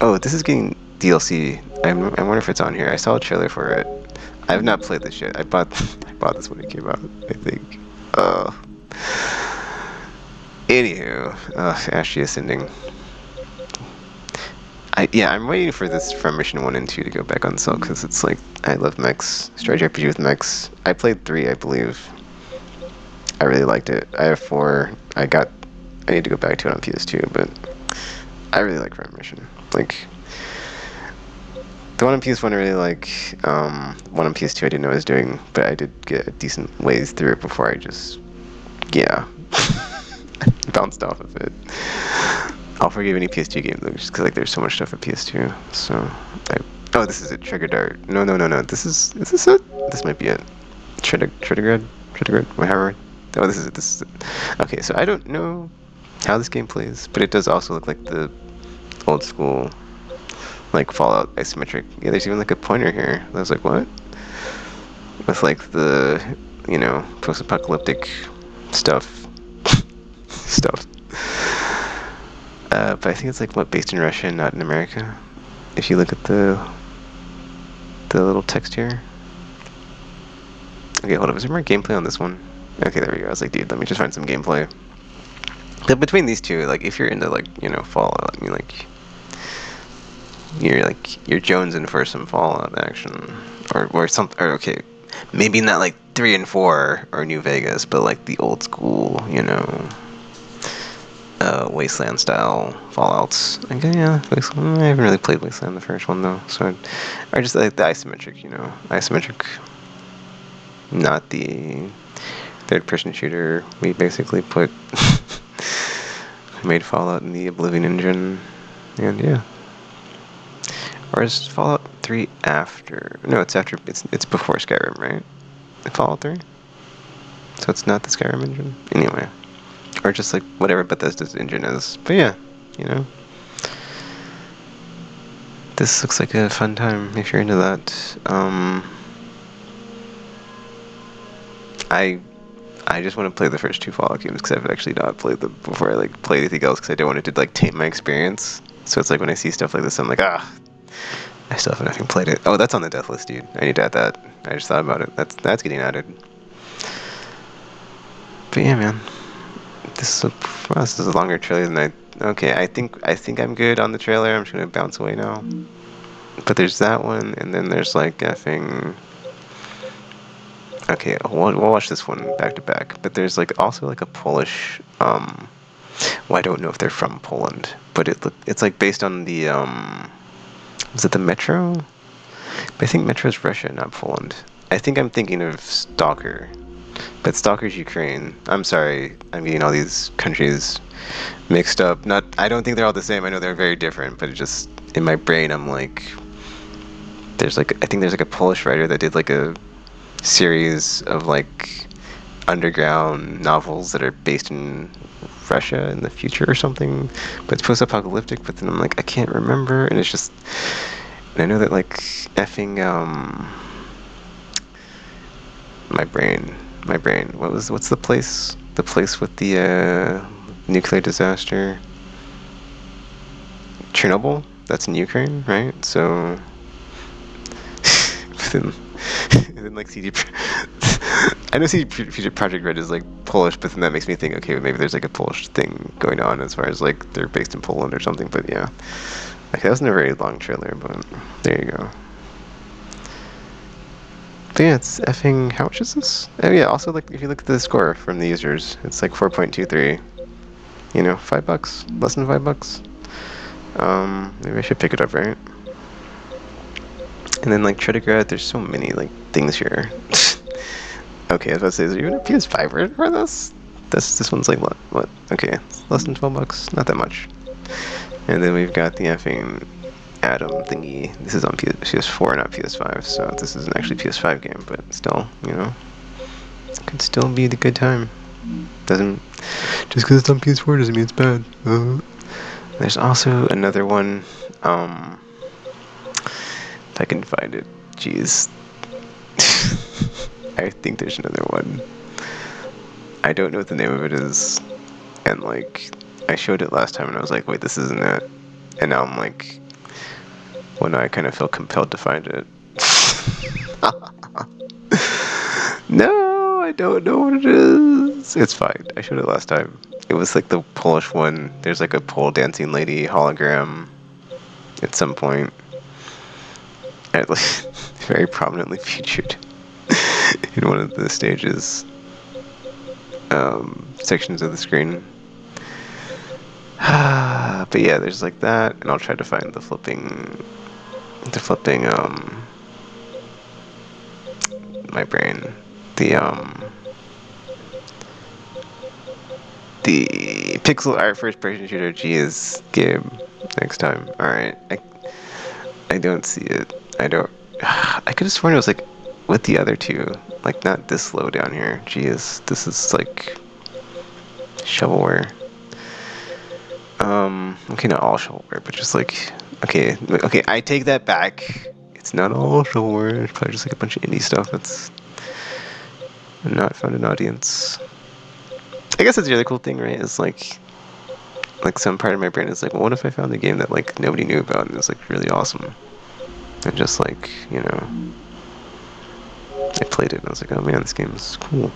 oh, this is getting DLC. I wonder if it's on here. I saw a trailer for it. I have not played this yet. I bought this when it came out, I think. Anywho, Ashley Ascending. I'm waiting for this from Mission 1 and 2 to go back on sale, because it's like, I love mechs. Strategy RPG with mechs. I played 3, I believe. I really liked it. I have 4. I need to go back to it on PS2, but I really like Front Mission. Like, the one on PS1 I really like, one on PS2 I didn't know what I was doing, but I did get a decent ways through it before I just, bounced off of it. I'll forgive any PS2 game though, just because like there's so much stuff for PS2. So, oh, this is it. Trigger Dart. No. Is this it? This might be it. Triggergrad, whatever. Oh, this is it. Okay, so I don't know how this game plays, but it does also look like the old school, like Fallout isometric. Yeah, there's even like a pointer here. I was like, what? With like the, you know, post-apocalyptic stuff. But I think it's like, what, based in Russia and not in America? If you look at the little text here. Okay, hold up. Is there more gameplay on this one? Okay, there we go. I was like, dude, let me just find some gameplay. But between these two, like, if you're into, like, you know, Fallout, I mean, like, you're jonesing for some Fallout action. Or something. Or, okay, maybe not like 3 and 4 or New Vegas, but like the old school, you know, Wasteland style Fallouts. Okay, yeah, Wasteland. I haven't really played Wasteland, the first one though, so or just like the isometric, you know, not the third-person shooter. We basically made Fallout in the Oblivion engine, and yeah. Or is Fallout 3 after? No, it's after. It's before Skyrim, right? Fallout 3. So it's not the Skyrim engine, anyway. Or just like whatever Bethesda's engine is. But yeah, you know. This looks like a fun time if you're into that. I just want to play the first 2 Fallout games because I've actually not played them before I like play anything else because I don't want it to like taint my experience. So it's like when I see stuff like this, I'm like, I I still haven't even played it. Oh, that's on the death list, dude. I need to add that. I just thought about it. That's getting added. But yeah, man. This is a longer trailer than I. Okay, I think I'm good on the trailer. I'm just gonna bounce away now. But there's that one, and then there's like effing. Okay, we'll watch this one back to back. But there's like also like a Polish. Well, I don't know if they're from Poland, but it's like based on the Was it the Metro? But I think Metro's Russia, not Poland. I think I'm thinking of Stalker, but Stalker's Ukraine. I'm sorry, I'm getting all these countries mixed up. Not, I don't think they're all the same. I know they're very different, but it just in my brain, I'm like, I think there's like a Polish writer that did like a series of like underground novels that are based in Russia in the future or something, but it's post-apocalyptic. But then I'm like, I can't remember, and it's just, and I know that like effing my brain. What's the place? The place with the nuclear disaster. Chernobyl. That's in Ukraine, right? So then like CD. I know CD Projekt Red is like Polish, but then that makes me think, okay, maybe there's like a Polish thing going on as far as like they're based in Poland or something. But yeah, okay, that wasn't a very long trailer, but there you go. But yeah, it's effing. How much is this? Oh yeah. Also, like if you look at the score from the users, it's like 4.23. You know, $5, less than $5. Maybe I should pick it up, right? And then like Tritigrad, there's so many like things here. Okay, I was about to say, is there even a PS5 version for this? This one's like what? Okay, it's less than $12, not that much. And then we've got the effing Atom thingy. This is on PS4, not PS5, so this isn't actually a PS5 game, but still, you know, it could still be the good time. Doesn't just because it's on PS4 doesn't mean it's bad. There's also another one. If I can find it, jeez. I think there's another one. I don't know what the name of it is, and like I showed it last time, and I was like, wait, this isn't it. And now I'm like, well, now I kind of feel compelled to find it. No, I don't know what it is. It's fine. I showed it last time. It was like the Polish one. There's like a pole dancing lady hologram at some point. And like very prominently featured in one of the stages sections of the screen. But yeah, there's like that, and I'll try to find the flipping my brain, the pixel art first person shooter GS game next time. Alright, I don't see it. I could have sworn it was like with the other two, like not this low down here. Geez, this is like shovelware. Okay, not all shovelware, but just like, okay, I take that back. It's not all shovelware. It's probably just like a bunch of indie stuff that's not found an audience. I guess that's the other cool thing, right? Is like some part of my brain is like, well, what if I found a game that like nobody knew about and it's like really awesome, and just like, you know, I played it and I was like, oh man, this game is cool.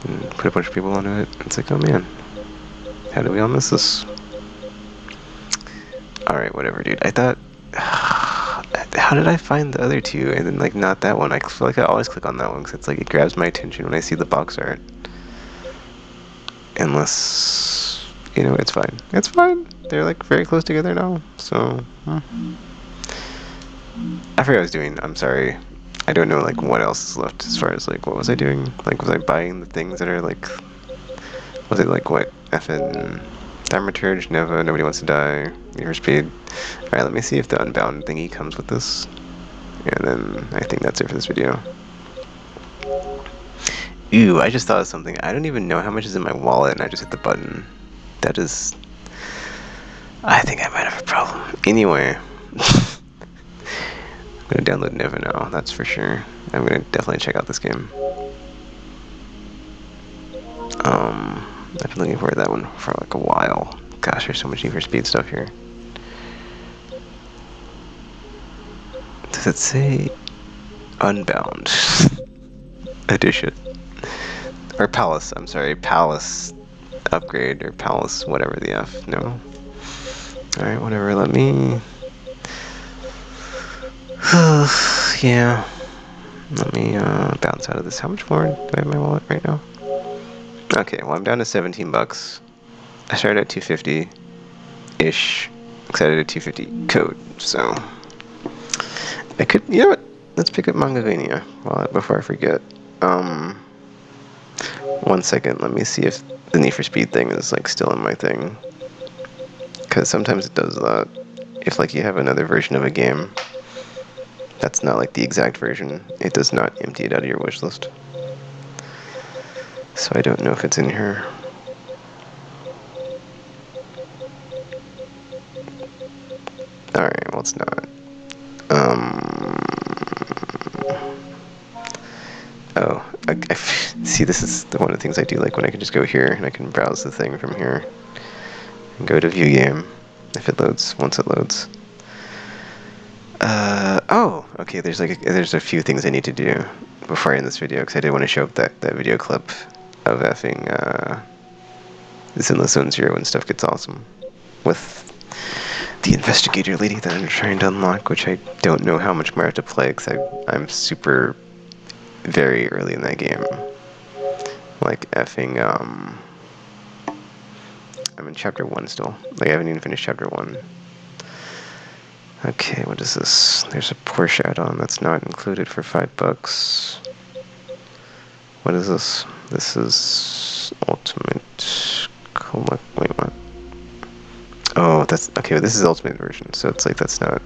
And put a bunch of people onto it. It's like, oh man, how do we all miss this? Alright, whatever, dude. I thought, how did I find the other two and then like not that one? I feel like I always click on that one because it's like it grabs my attention when I see the box art. Unless, you know, it's fine. It's fine. They're like very close together now, so I forgot what I was doing. I'm sorry. I don't know like what else is left as far as like what was I doing? Like was I buying the things that are like, was it like what FN Thaumaturge, Nova, Nobody Wants to Die, Your Speed. Alright, let me see if the Unbound thingy comes with this. And then I think that's it for this video. Ooh, I just thought of something. I don't even know how much is in my wallet and I just hit the button. That is, I think I might have a problem. Anyway, I'm gonna download Nova now, that's for sure. I'm gonna definitely check out this game. I've been looking for that one for like a while. Gosh, there's so much Need for Speed stuff here. Does it say Unbound edition? Or Palace, I'm sorry, Palace upgrade or Palace whatever the F. No. Alright, whatever, let me... yeah. Let me bounce out of this. How much more do I have in my wallet right now? Okay, well I'm down to 17 bucks. I started at 250-ish. Excited at 250 code, so... I could, you know what? Let's pick up Mangavania before I forget. 1 second, let me see if the Need for Speed thing is like still in my thing. Because sometimes it does that. If like you have another version of a game that's not like the exact version, it does not empty it out of your wish list. So I don't know if it's in here. Alright, well it's not. Oh, see, this is one of the things I do like when I can just go here and I can browse the thing from here and go to view game if it loads, once it loads. Oh, okay, there's a few things I need to do before I end this video, because I did want to show up that video clip of effing Zenless Zone Zero when stuff gets awesome with the investigator lady that I'm trying to unlock, which I don't know how much more I have to play, because I'm super very early in that game. Like effing I'm in chapter 1 still. Like I haven't even finished chapter 1. Okay, what is this? There's a Porsche add-on that's not included for $5. What is this? This is Ultimate Collect. Wait, what? Oh, that's okay. This is Ultimate version, so it's like that's not.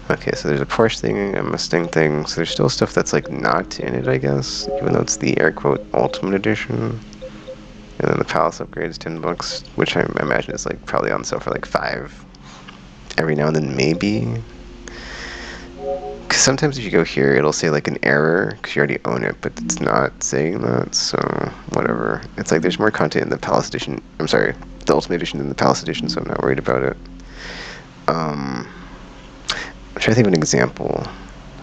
Okay, so there's a Porsche thing, a Mustang thing. So there's still stuff that's like not in it, I guess, even though it's the air quote Ultimate Edition. And then the Palace upgrade is $10, which I imagine is like probably on sale for like $5. Every now and then, maybe. Because sometimes if you go here, it'll say like an error because you already own it, but it's not saying that, so whatever. It's like there's more content in the Palace Edition. I'm sorry, the Ultimate Edition than the Palace Edition, so I'm not worried about it. I'm trying to think of an example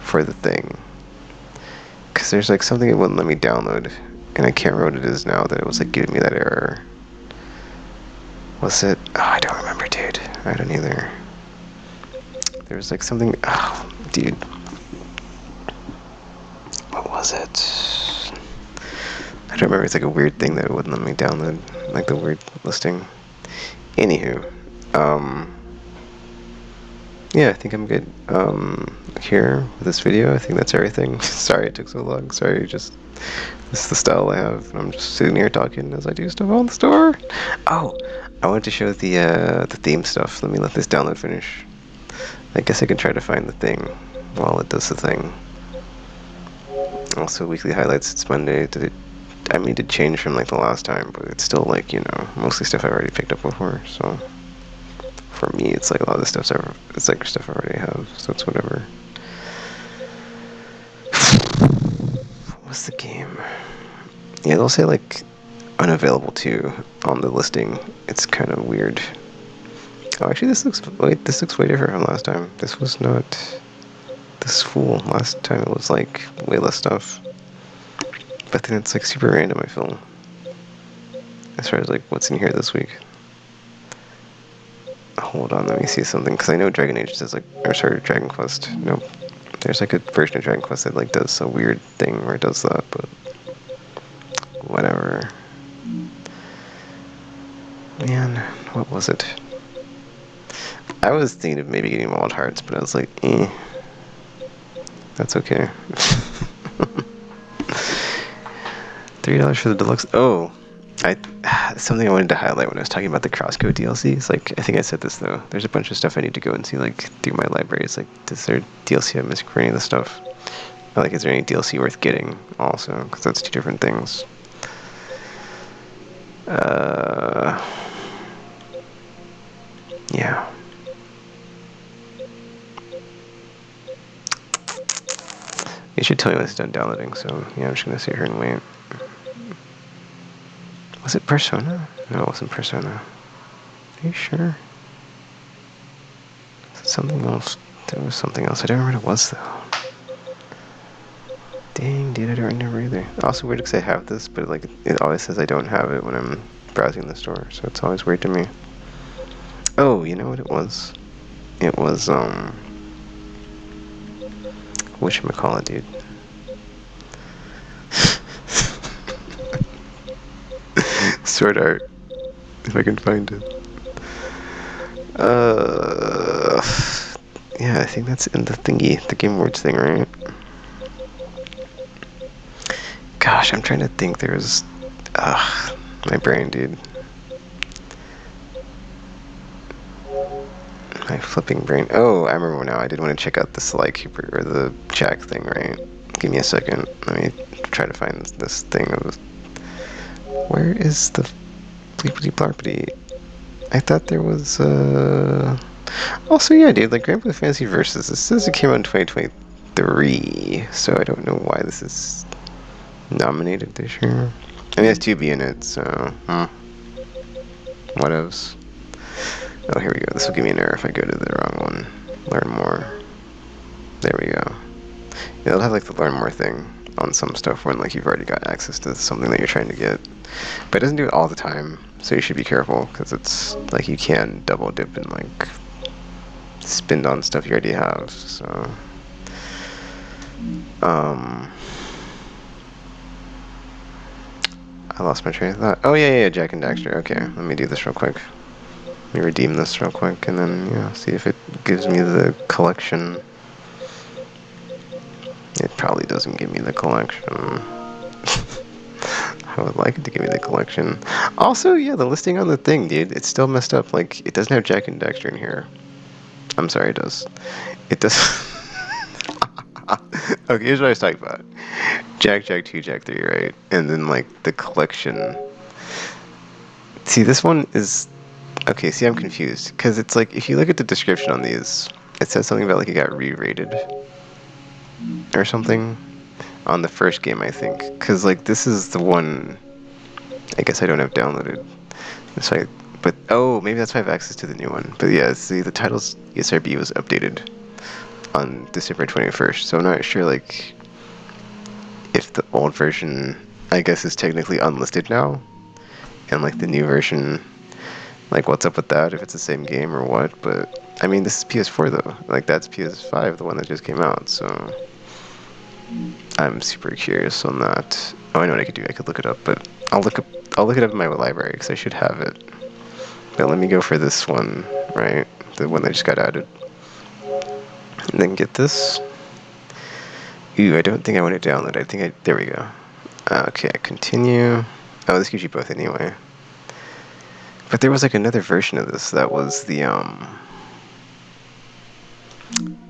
for the thing. Because there's like something it wouldn't let me download, and I can't remember what it is now that it was like giving me that error. Was it? Oh, I don't remember, dude. I don't either. There was like something. Oh, dude. What was it? I don't remember. It's like a weird thing that it wouldn't let me download, like the weird listing. Anywho, yeah, I think I'm good. Here with this video, I think that's everything. Sorry it took so long. Sorry, just this is the style I have. I'm just sitting here talking as I do stuff on the store. Oh, I wanted to show the theme stuff. Let me let this download finish. I guess I can try to find the thing while it does the thing. Also, weekly highlights. It's Monday. Did it? I mean, it did change from like the last time, but it's still like, you know, mostly stuff I've already picked up before. So for me, it's like a lot of the stuff's it's like stuff I already have. So it's whatever. What's the game? Yeah, they'll say like unavailable too on the listing. It's kind of weird. Oh, actually, this looks way different from last time. This was not this full. Last time it was like way less stuff. But then it's like super random, I feel. As far as like what's in here this week. Hold on, let me see something, because I know Dragon Age does like, or sorry, Dragon Quest. Nope. There's like a version of Dragon Quest that like does a weird thing where it does that, but whatever. Man, what was it? I was thinking of maybe getting Wild Hearts, but I was like, eh. That's okay. $3 for the deluxe. Oh, something I wanted to highlight when I was talking about the Crosscode DLC. It's like, I think I said this though. There's a bunch of stuff I need to go and see, like through my library. It's like, is there DLC I'm missing for any of the stuff? Or, like, is there any DLC worth getting also? Because that's two different things. Yeah. It should tell me when it's done downloading, so yeah, I'm just gonna sit here and wait. Was it Persona? No, it wasn't Persona. Are you sure? Is it something else? There was something else. I don't remember what it was, though. Dang, dude, I don't remember either. Also weird because I have this, but like it always says I don't have it when I'm browsing the store, so it's always weird to me. Oh, you know what it was? It was, whatchamacallit, dude. Sword art. If I can find it. Yeah, I think that's in the thingy, the Game Awards thing, right? Gosh, I'm trying to think. There's, my brain, dude. My flipping brain. Oh, I remember now. I did want to check out the Sly Cooper or the Jack thing, right? Give me a second. Let me try to find this thing. Where is the bleepity blarpity? I thought there was, also, yeah, dude, like Grand Blue Fantasy Versus. This says it came out in 2023, so I don't know why this is nominated this year. I mean, it has 2B in it, so, what else? Oh, here we go. This will give me an error if I go to the wrong one. Learn more. There we go. Yeah, it'll have like the learn more thing on some stuff when like you've already got access to something that you're trying to get. But it doesn't do it all the time, so you should be careful, because it's like you can double dip and like spin on stuff you already have, so. I lost my train of thought. Oh, yeah, Jack and Daxter. Okay, let me do this real quick. Let me redeem this real quick, and then, yeah, see if it gives me the collection. It probably doesn't give me the collection. I would like it to give me the collection. Also, yeah, the listing on the thing, dude, it's still messed up. Like, it doesn't have Jack and Daxter in here. I'm sorry, it does. It does. Okay, here's what I was talking about. Jack 2, Jack 3, right? And then, like, the collection. See, this one is... Okay, see, I'm confused. Because it's like, if you look at the description on these, it says something about, like, it got re-rated. Or something. On the first game, I think. Because, like, this is the one... I guess I don't have downloaded. That's why... But, oh, maybe that's why I have access to the new one. But yeah, see, the title's ESRB was updated on December 21st, so I'm not sure, like, if the old version, I guess, is technically unlisted now, and, like, the new version, like, what's up with that, if it's the same game or what, but, I mean, this is PS4, though, like, that's PS5, the one that just came out, so, I'm super curious on that. Oh, I know what I could do, I could look it up, but I'll look it up in my library, because I should have it, but let me go for this one, right, the one that just got added. And then get this. Ooh, I don't think I want to download. I think there we go. Okay, continue. Oh, this gives you both anyway. But there was like another version of this that was the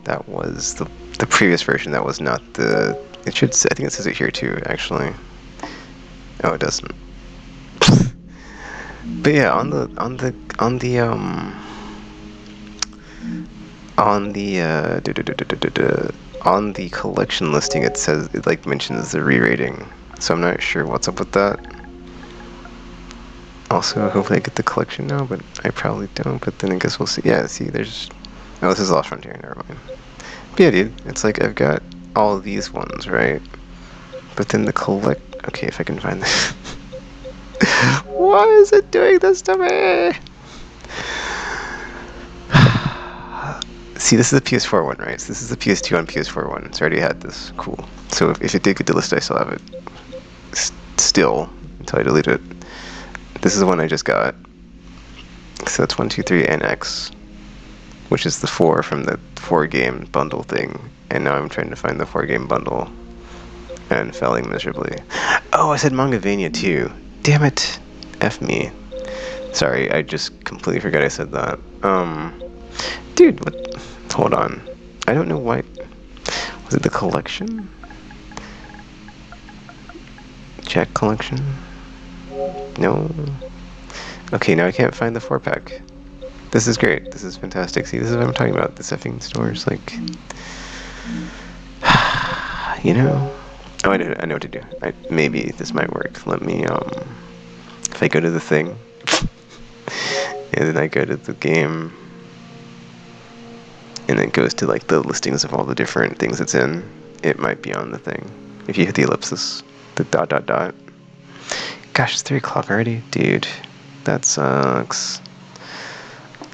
the previous version that was not the. It should. I think it says it here too, actually. Oh, it doesn't. But yeah, on the collection listing, it says, it like mentions the re-rating, so I'm not sure what's up with that. Also, hopefully I get the collection now, but I probably don't, but then I guess we'll see. Yeah, see, there's... Oh, this is Lost Frontier, never mind. But yeah, dude, it's like I've got all of these ones, right? But then the Okay, if I can find this. Why is it doing this to me? See, this is the PS4 one, right? So this is the PS2 on PS4 one. So I already had this. Cool. So if it did get delisted, I still have it. Still, until I delete it. This is the one I just got. So that's 1, 2, 3, and X, which is the 4 from the 4-game bundle thing. And now I'm trying to find the 4-game bundle and failing miserably. Oh, I said Mangavania too. Damn it. F me. Sorry, I just completely forgot I said that. Dude, what? Hold on. I don't know why. Was it the collection? Jack collection? No. Okay, now I can't find the 4-pack. This is great. This is fantastic. See, this is what I'm talking about. This effing store's like... You know? Oh, I know what to do. Maybe this might work. Let me, if I go to the thing, and then I go to the game, and it goes to like the listings of all the different things it's in, it might be on the thing. If you hit the ellipsis, the dot dot dot. Gosh, it's 3 o'clock already? Dude, that sucks.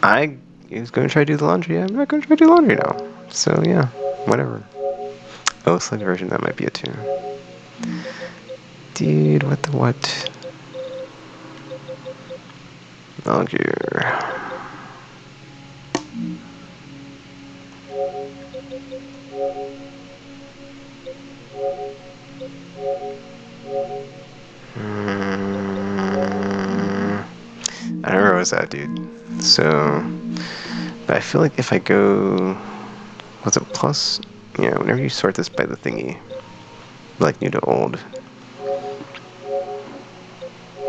I was going to try to do the laundry. I'm not going to try to do laundry now. So yeah, whatever. Oh, select version, that might be it too. Dude, what the what? Logger. I don't remember where I was at, dude. So, but I feel like if I go, was it plus? Yeah, whenever you sort this by the thingy, like new to old,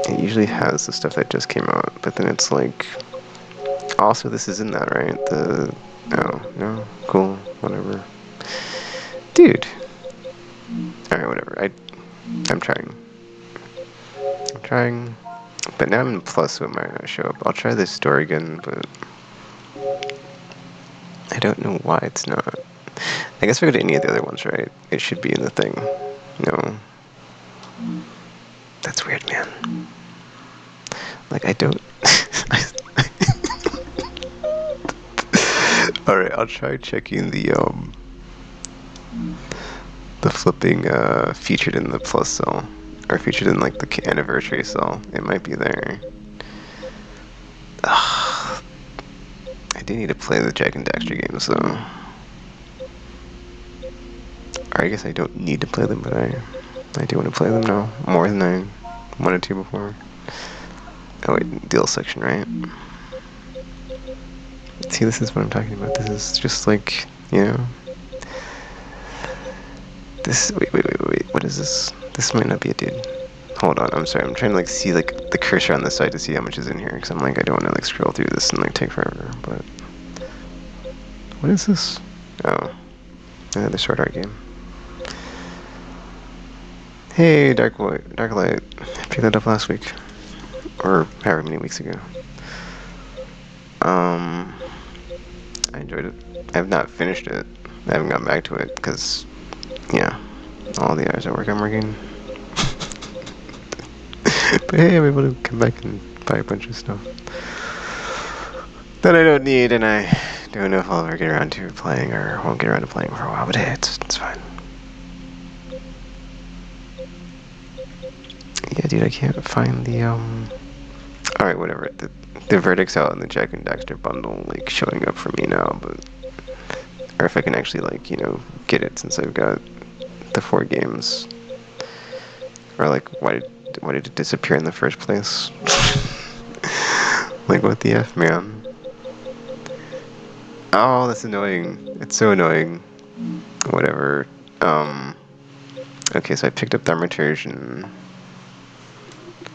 it usually has the stuff that just came out, but then it's like, also this is in that, right? The, oh, no, cool, whatever. Dude. Alright, whatever, I'm trying. But now I'm in plus, so it might not show up. I'll try this store again, but I don't know why it's not. I guess if I go to any of the other ones, right, it should be in the thing. No. That's weird, man. Like, I don't... Alright, I'll try checking the flipping, featured in the plus cell. Or featured in, like, the anniversary cell. It might be there. Ugh. I do need to play the Jack and Daxter games, though. Or I guess I don't need to play them, but I do want to play them now. More than I wanted to before. Oh wait, deal section, right? See, this is what I'm talking about. This is just like, you know... This, wait, what is this? This might not be a dude. Hold on, I'm sorry, I'm trying to like see like the cursor on the side to see how much is in here, because I'm like, I don't want to like scroll through this and like take forever, but... What is this? Oh, another sword art game. Hey, Dark Light. I picked that up last week. Or however many weeks ago. I enjoyed it. I have not finished it. I haven't gotten back to it, because, yeah, all the hours at work I'm working. But hey, I'm able to come back and buy a bunch of stuff that I don't need, and I don't know if I'll ever get around to playing, or won't get around to playing for a while, but hey, it's fine. Yeah, dude, I can't find the, Alright, whatever. The verdict's out in the Jack and Daxter bundle, like, showing up for me now, but... Or if I can actually, like, you know, get it since I've got the 4 games. Or, like, why did it disappear in the first place? Like, what the F, man? Oh, that's annoying. It's so annoying. Whatever. Okay, so I picked up Thaumaturge and...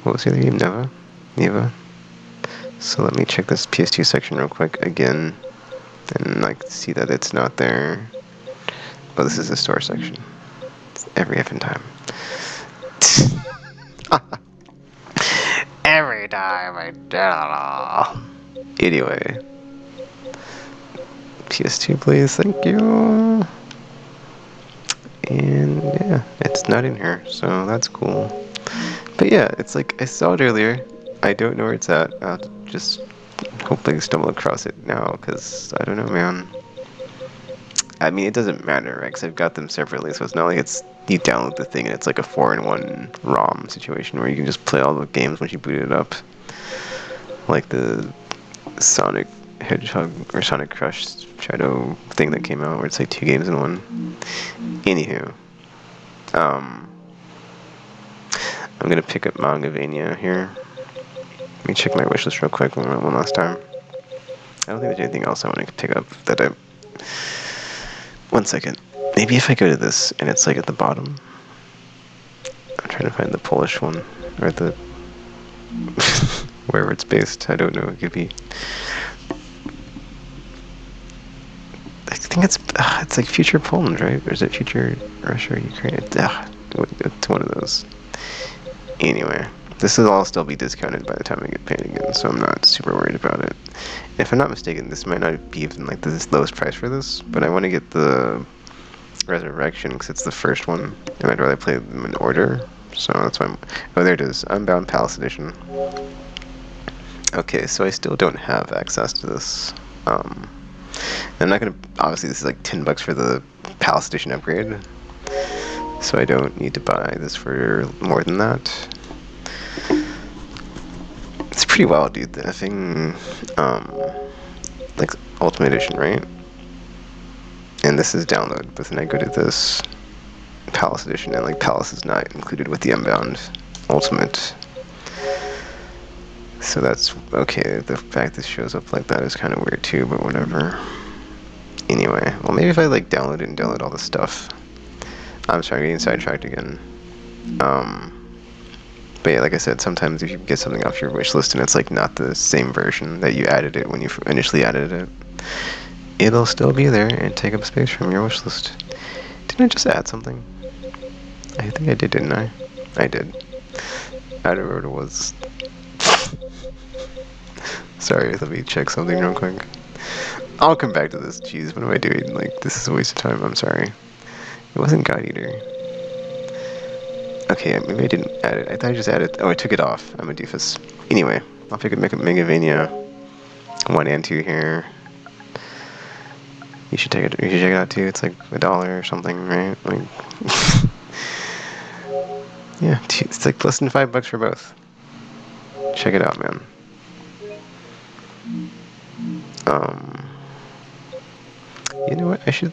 What was the other game? Neva? So let me check this PS2 section real quick again. And, like, see that it's not there. Oh, this is the store section. It's every effing time. Every time I do. Anyway. PS2, please. Thank you. And, yeah, it's not in here, so that's cool. But yeah, it's like, I saw it earlier. I don't know where it's at. I'll just hopefully stumble across it now, because I don't know, man. I mean, it doesn't matter, right? Because I've got them separately, so it's not like it's you download the thing and it's like a 4-in-1 ROM situation where you can just play all the games once you boot it up. Like the Sonic Hedgehog or Sonic Crush Shadow thing that came out where it's like 2 games in one. Anywho. I'm gonna pick up Mangavania here. Let me check my wishlist real quick one last time. I don't think there's anything else I want to pick up that I... One second. Maybe if I go to this and it's like at the bottom. I'm trying to find the Polish one. Or the... wherever it's based. I don't know. It could be... I think it's like Future Poland, right? Or is it Future Russia or Ukraine? It's one of those. Anyway, This will all still be discounted by the time I get paid again, so I'm not super worried about it. If I'm not mistaken, this might not be even like the lowest price for this, but I want to get the Resurrection because it's the first one, and I'd rather play them in order. So that's why oh, there it is. Unbound Palace Edition. Okay, so I still don't have access to this. I'm not gonna. Obviously, this is like $10 for the Palace Edition upgrade, so I don't need to buy this for more than that. It's pretty wild, dude. The effing like Ultimate Edition, right? And this is download, but then I go to this Palace Edition, and like Palace is not included with the Unbound Ultimate. So that's okay. The fact this shows up like that is kind of weird too, but whatever. Anyway, well maybe if I like download it and download all the stuff. I'm sorry, getting sidetracked again. But yeah, like I said, sometimes if you get something off your wish list and it's like not the same version that you added it when you initially added it, it'll still be there and take up space from your wish list. Didn't I just add something? I think I did, didn't I? I did. I don't remember what it was. Sorry, let me check something real quick. I'll come back to this. Jeez, what am I doing? Like, this is a waste of time. I'm sorry. It wasn't God Eater. Okay, maybe I didn't add it. I thought I just added. Oh, I took it off. I'm a doofus. Anyway, I'll pick a Megavania 1 and 2 here. You should check it. You should check it out too. It's like $1 or something, right? Like, yeah, it's like less than $5 for both. Check it out, man. You know what? I should.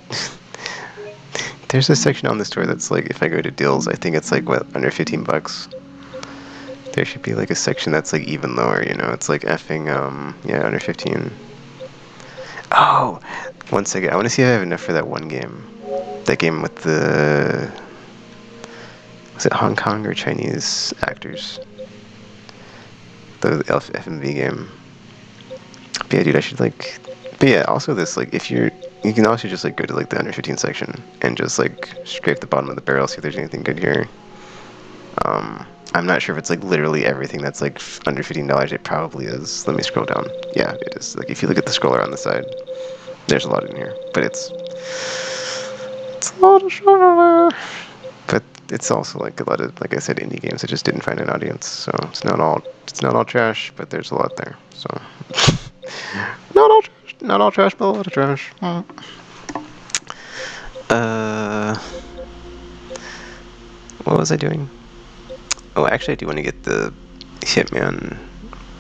There's a section on the store that's like, if I go to deals, I think it's like what, under $15. There should be like a section that's like even lower. You know, it's like effing yeah, under 15. Oh, 1 second. I want to see if I have enough for that one game. That game with the, was it Hong Kong or Chinese actors? The FMV game. But yeah, dude, I should like. But yeah, also this, like, if you can also just like go to like the under 15 section and just like scrape the bottom of the barrel, see if there's anything good here. I'm not sure if it's like literally everything that's like under $15. It probably is. Let me scroll down. Yeah, it is. Like if you look at the scroller on the side, there's a lot in here, but it's a lot of sugar. But it's also like a lot of, like I said, indie games that just didn't find an audience. So it's not all trash, but there's a lot there. So not all trash, but a lot of trash. What was I doing? Oh, actually, I do want to get the Hitman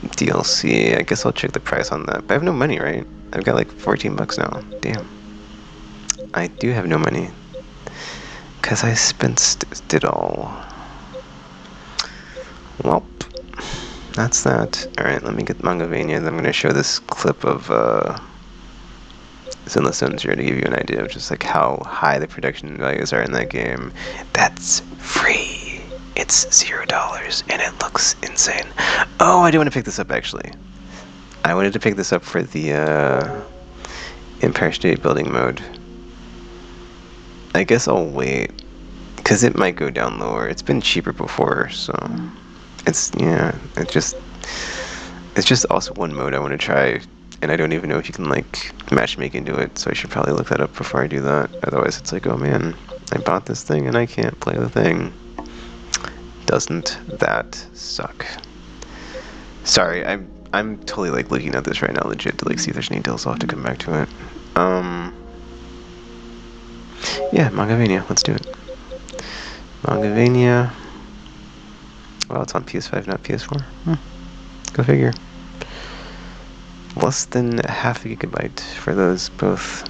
DLC. I guess I'll check the price on that. But I have no money, right? I've got like $14 now. Damn. I do have no money. Because I spent it all. Well, that's that. Alright, let me get Mangavania. Then I'm going to show this clip of Zenless Zone Zero to give you an idea of just like how high the production values are in that game. That's free. It's $0 and it looks insane. Oh, I do want to pick this up actually. I wanted to pick this up for the Empire State Building mode. I guess I'll wait, because it might go down lower. It's been cheaper before, so it's, yeah, it's just also one mode I want to try, and I don't even know if you can like matchmake into it, so I should probably look that up before I do that. Otherwise it's like, oh man, I bought this thing and I can't play the thing. Doesn't that suck? Sorry, I'm totally like looking at this right now legit to like see if there's any deals. I'll have to come back to it. Yeah, Mangavania, let's do it. Mangavania. Well, it's on PS5, not PS4. Go figure. Less than half a gigabyte for those both.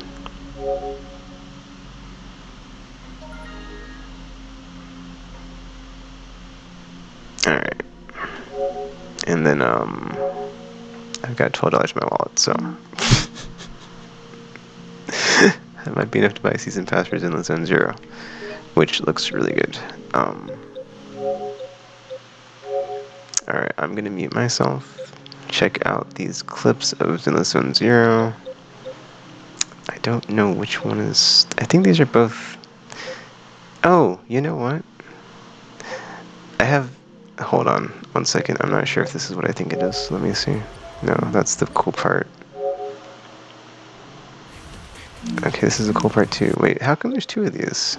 Alright. And then, I've got $12 in my wallet, so. That might be enough to buy a season pass for Zenless Zone Zero, which looks really good. Alright, I'm gonna mute myself. Check out these clips of Zenless Zone Zero. I don't know which one is. I think these are both. Oh, you know what? I have hold on 1 second. I'm not sure if this is what I think it is. Let me see. No, that's the cool part. Okay, this is the cool part too. Wait, how come there's 2 of these?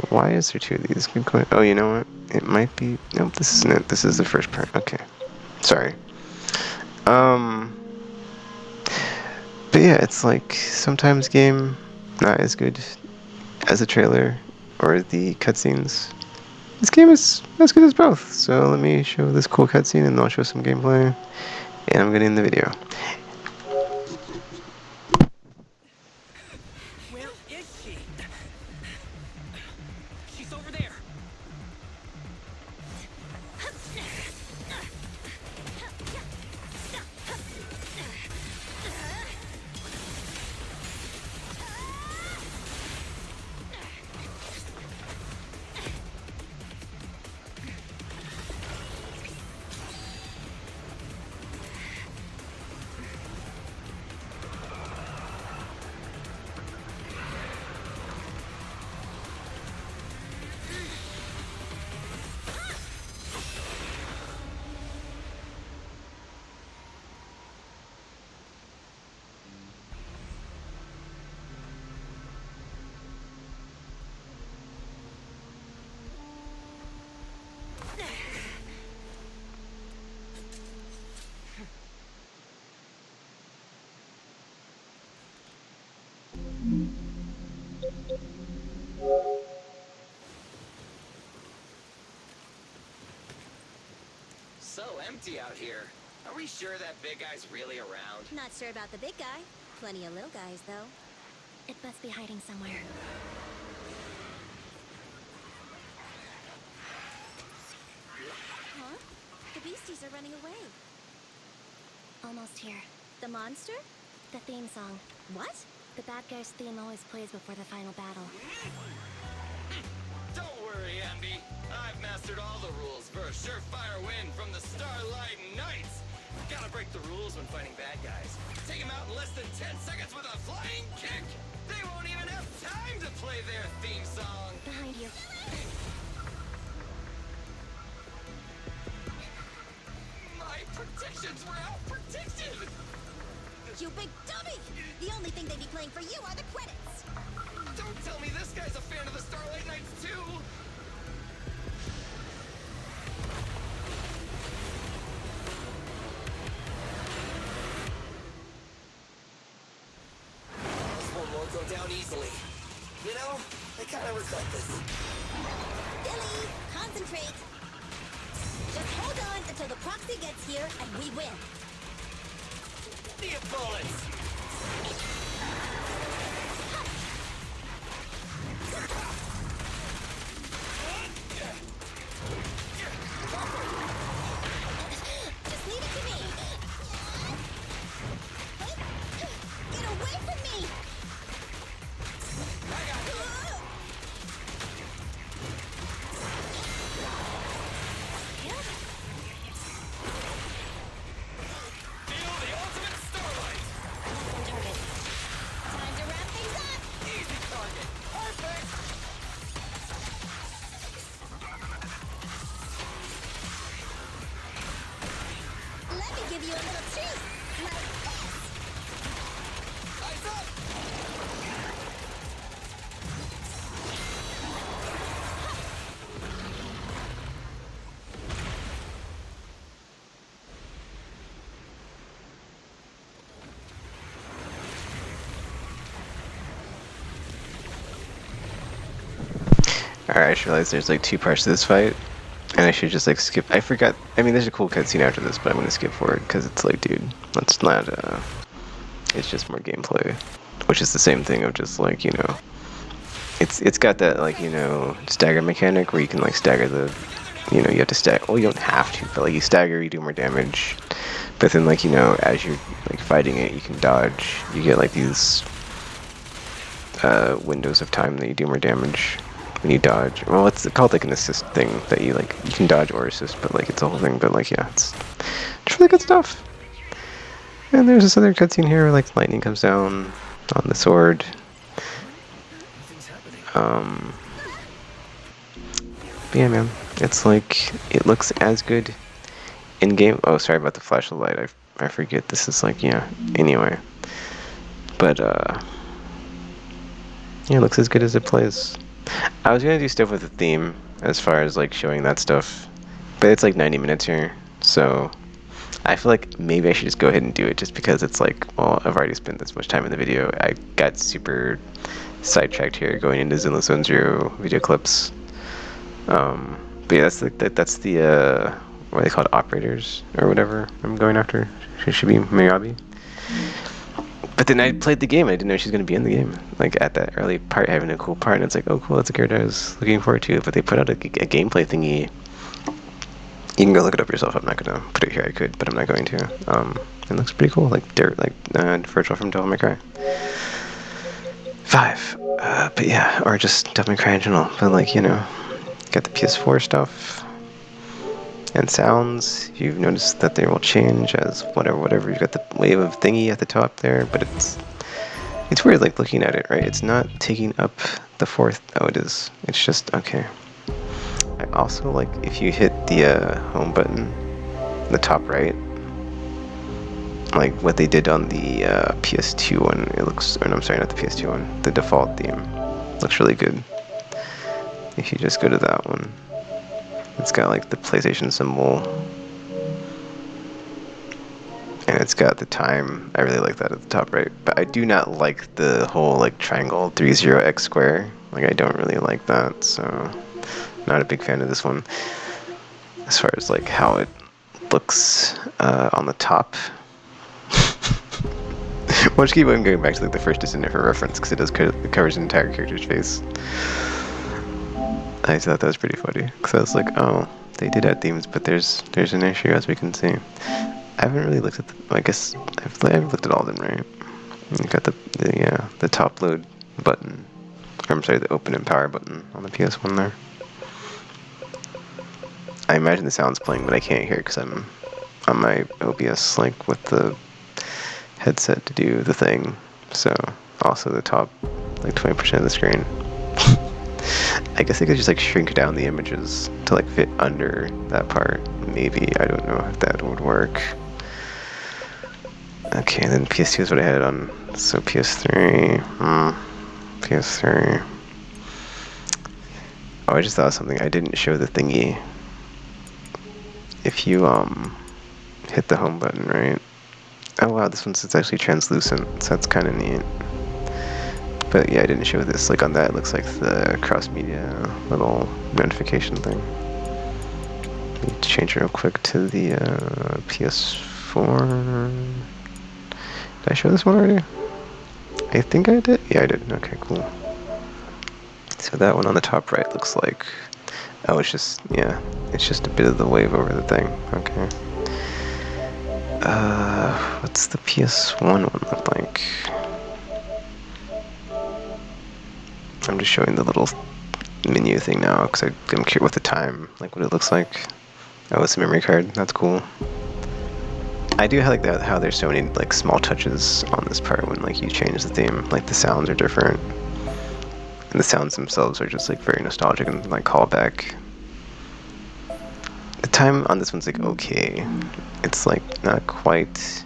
Why is there 2 of these? Good question. Oh, you know what? It might be. Nope, this isn't it. This is the first part. Okay, sorry. But yeah, it's like sometimes game not as good as the trailer or the cutscenes. This game is as good as both. So let me show this cool cutscene and I'll show some gameplay. And I'm getting the video. Where is she? She's over there. So empty out here. Are we sure that big guy's really around? Not sure about the big guy. Plenty of little guys, though. It must be hiding somewhere. Huh? The beasties are running away. Almost here. The monster? The theme song. What? The bad guy's theme always plays before the final battle. Don't worry, Ambi. I've mastered all the rules for a surefire win from the Starlight Knights. Gotta break the rules when fighting bad guys. Take them out in less than 10 seconds with a flying kick. They won't even have time to play their theme song. Behind you. My predictions were out-predicted. You big dummy! The only thing they'd be playing for you are the credits! Don't tell me this guy's a fan of the Starlight Knights too. This one won't go down easily. You know, I kind of regret this. Billy, concentrate! Just hold on until the proxy gets here and we win. The bullets! Just leave it to me! Get away from me! I got you! Feel the ultimate starlight! Target. Time to wrap things up! Easy target! Perfect! Let me give you a little treat! Like this! Eyes up! Alright, I just realized there's like 2 parts to this fight. And I should just like skip. I forgot. I mean, there's a cool cutscene after this, but I'm gonna skip forward because it's like, dude, let's not. It's just more gameplay, which is the same thing of just like, you know, it's got that like, you know, stagger mechanic where you can like stagger the, you know, you have to stagger. Well, you don't have to, but like you stagger, you do more damage. But then like, you know, as you're like fighting it, you can dodge. You get like these windows of time that you do more damage when you dodge. Well, it's called like an assist thing that you like, you can dodge or assist, but like it's a whole thing. But like, yeah, it's really good stuff. And there's this other cutscene here where like lightning comes down on the sword. But yeah, man, It's like it looks as good in game. Oh, sorry about the flash of light. I forget. This is like yeah. Anyway, but yeah, it looks as good as it plays. I was gonna do stuff with the theme as far as like showing that stuff, but it's like 90 minutes here, so I feel like maybe I should just go ahead and do it just because it's like, well, I've already spent this much time in the video. I got super sidetracked here going into Zenless Zone Zero video clips. But yeah, that's the what are they called, operators or whatever I'm going after. She should be Miyabi. But then I played the game. I didn't know she's gonna be in the game. Like at that early part, having a cool part, and it's like, oh cool, that's a character I was looking forward to. But they put out a gameplay thingy. You can go look it up yourself. I'm not gonna put it here. I could, but I'm not going to. It looks pretty cool, like Virtual from Devil May Cry 5. But yeah, or just Devil May Cry in general. But like got the PS4 stuff and sounds. You've noticed that they will change as whatever. You've got the wave of thingy at the top there, but it's weird, like looking at it, right? It's not taking up the fourth. Oh, it is. It's just okay. I also like if you hit the home button, the top right, like what they did on the PS2 one. It looks, or no, I'm sorry, not the PS2 one. The default theme looks really good. If you just go to that one, it's got like the PlayStation symbol, and it's got the time. I really like that at the top right, but I do not like the whole like triangle 30x square. Like I don't really like that, so not a big fan of this one. As far as like how it looks on the top. We'll just keep on going back to like the first Descendant for reference because it covers an entire character's face. I thought that was pretty funny because I was like, oh, they did add themes, but there's an issue as we can see. I haven't really looked at I guess I've looked at all of them, right? You got the top load button, or I'm sorry, the open and power button on the PS1 there. I imagine the sound's playing, but I can't hear it because I'm on my OBS, like with the headset to do the thing. So also the top, like 20% of the screen. I guess I could just like shrink down the images to like fit under that part. Maybe, I don't know if that would work. Okay, then PS2 is what I had on. So PS3, PS3. Oh, I just thought of something. I didn't show the thingy. If you hit the home button, right? Oh wow, this one's it's actually translucent, so that's kind of neat. But yeah, I didn't show this. Like on that, it looks like the cross-media little notification thing. Need to change real quick to the PS4. Did I show this one already? I think I did. Yeah, I did. Okay, cool. So that one on the top right looks like. Oh, it's just it's just a bit of the wave over the thing. Okay. What's the PS1 one look like? I'm just showing the little menu thing now because I'm curious with the time, like what it looks like. Oh, it's a memory card. That's cool. I do like that how there's so many like small touches on this part when like you change the theme. Like the sounds are different, and the sounds themselves are just like very nostalgic and like callback. The time on this one's like okay. It's like not quite,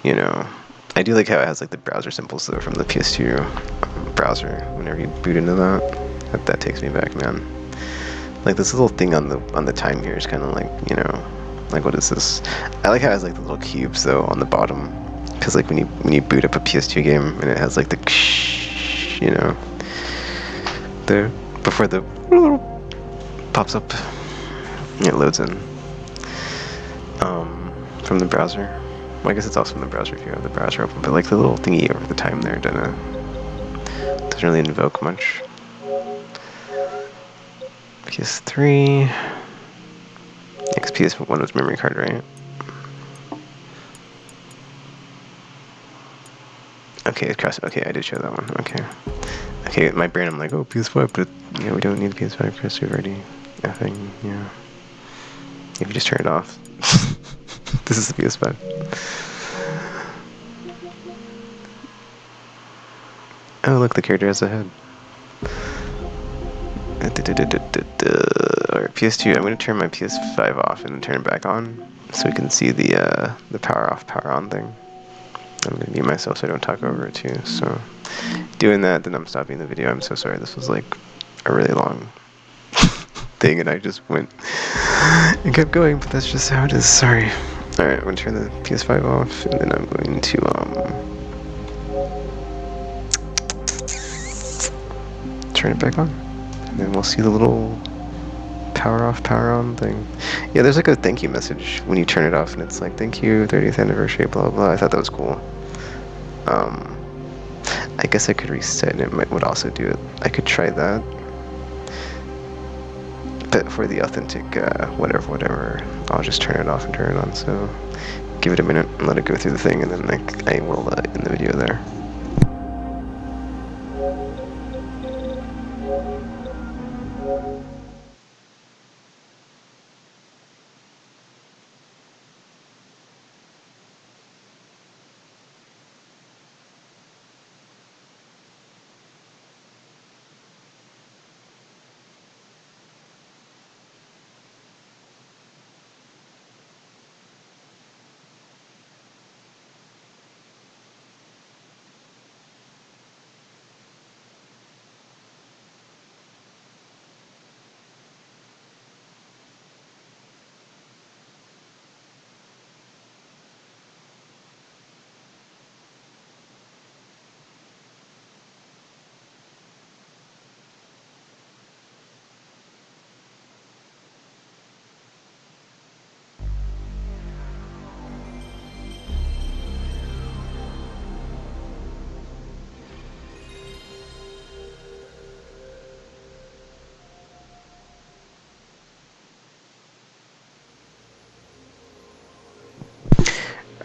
I do like how it has like the browser symbols though from the PS2 browser. Whenever you boot into that takes me back, man. Like this little thing on the time here is kind of like like what is this? I like how it has like the little cubes though on the bottom, because like when you boot up a PS2 game and it has like the the before the pops up, it loads in from the browser. Well, I guess it's also in the browser if you have the browser open, but like the little thingy over the time there doesn't really invoke much. PS3. PS1 was memory card, right? Okay, it's cross. Okay, I did show that one. Okay, in my brain I'm like, oh, PS5, but we don't need the PS5 because we've already thing. Yeah. If you just turn it off. This is the PS5. Oh, look, the character has a head. Alright, PS2, I'm gonna turn my PS5 off and then turn it back on so we can see the power off, power on thing. I'm gonna mute myself so I don't talk over it too. So doing that, then I'm stopping the video. I'm so sorry. This was like a really long thing, and I just went and kept going. But that's just how it is. Sorry. All right, I'm gonna turn the PS5 off, and then I'm going to turn it back on, and then we'll see the little power off, power on thing. Yeah, there's like a thank you message when you turn it off, and it's like, thank you, 30th anniversary, blah blah. I thought that was cool. I guess I could reset, and it would also do it. I could try that, but for the authentic whatever, I'll just turn it off and turn it on. So give it a minute and let it go through the thing, and then I will end the video there.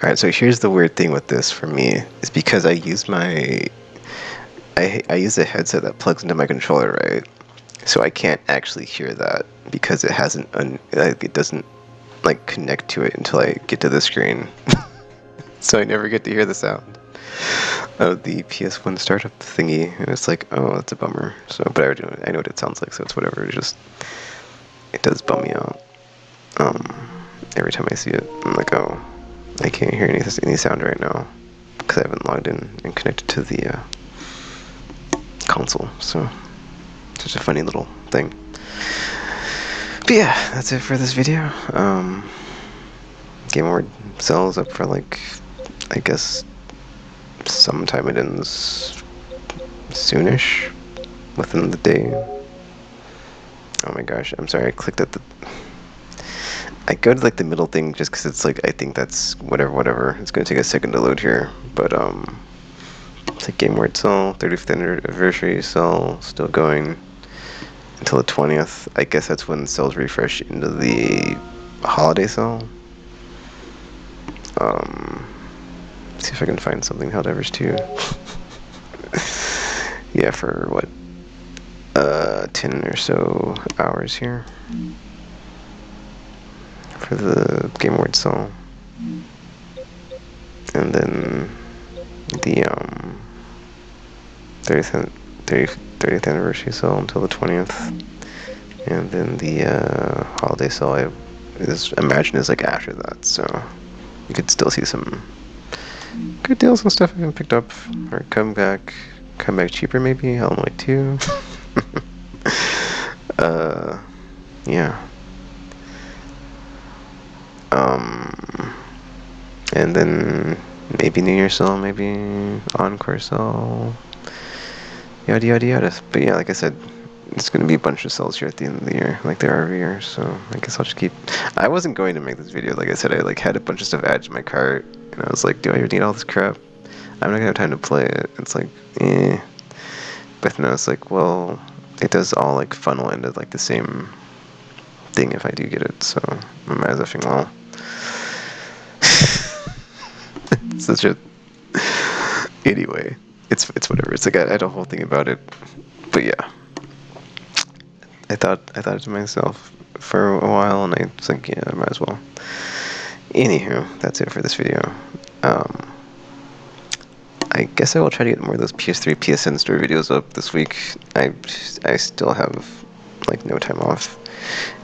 Alright, so here's the weird thing with this for me, is because I use I use a headset that plugs into my controller, right? So I can't actually hear that because it hasn't, it doesn't like connect to it until I get to the screen. So I never get to hear the sound of the PS1 startup thingy, and it's like, oh, that's a bummer. So, but I know what it sounds like, so it's whatever. It does bum me out. Every time I see it, I'm like, oh, I can't hear any sound right now because I haven't logged in and connected to the console. So, such a funny little thing. But yeah, that's it for this video. Game Award sells up for like, I guess, sometime it ends soonish, within the day. Oh my gosh, I'm sorry, I clicked at I go to like the middle thing just because it's like, I think that's whatever. It's gonna take a second to load here, but it's like Game Award sale, 35th anniversary sale, still going until the 20th. I guess that's when sales refresh into the holiday sale. See if I can find something Helldivers 2. Yeah, for what? 10 or so hours here for the Game Award sale. And then the 30th anniversary sale until the 20th. And then the holiday sale, I imagine, is like after that, so you could still see some good deals and stuff I haven't picked up, or come back cheaper maybe. Hell, like 2. Yeah. And then maybe New Year's sale, maybe Encore sale, yada yada yada. But yeah, like I said, it's gonna be a bunch of sales here at the end of the year, like there are every year. So I guess I'll just keep. I wasn't going to make this video, like I said. I like had a bunch of stuff added to my cart, and I was like, do I need all this crap? I'm not gonna have time to play it. It's like, eh. But then I was like, well, it does all like funnel into like the same thing if I do get it. So I might as well think, well. Such a. Anyway, it's whatever. It's like I had a whole thing about it, but yeah. I thought to myself for a while, and I was like, yeah, I might as well. Anywho, that's it for this video. I guess I will try to get more of those PS3, PSN story videos up this week. I still have like no time off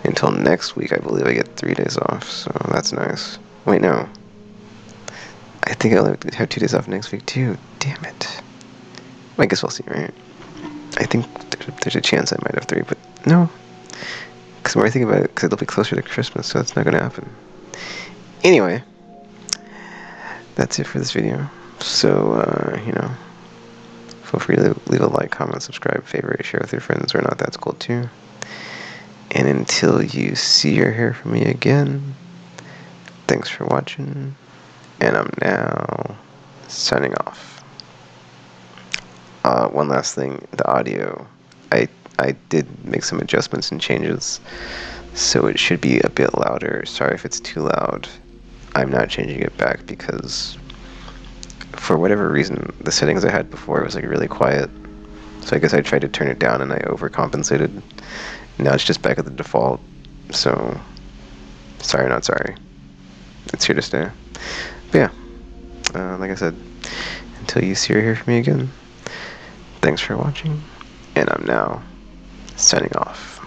until next week. I believe I get 3 days off, so that's nice. Wait, no. I think I'll have 2 days off next week too. Damn it. I guess we'll see, right? I think there's a chance I might have 3, but no. Because the more I think about it, because it'll be closer to Christmas, so it's not going to happen. Anyway, that's it for this video. So, feel free to leave a like, comment, subscribe, favorite, share with your friends or not. That's cool too. And until you see or hear from me again, thanks for watching, and I'm now signing off. One last thing, the audio. I did make some adjustments and changes, so it should be a bit louder. Sorry if it's too loud. I'm not changing it back because for whatever reason, the settings I had before was like really quiet. So I guess I tried to turn it down and I overcompensated. Now it's just back at the default. So, sorry, not sorry. It's here to stay. But yeah, like I said, until you see or hear from me again, thanks for watching, and I'm now signing off.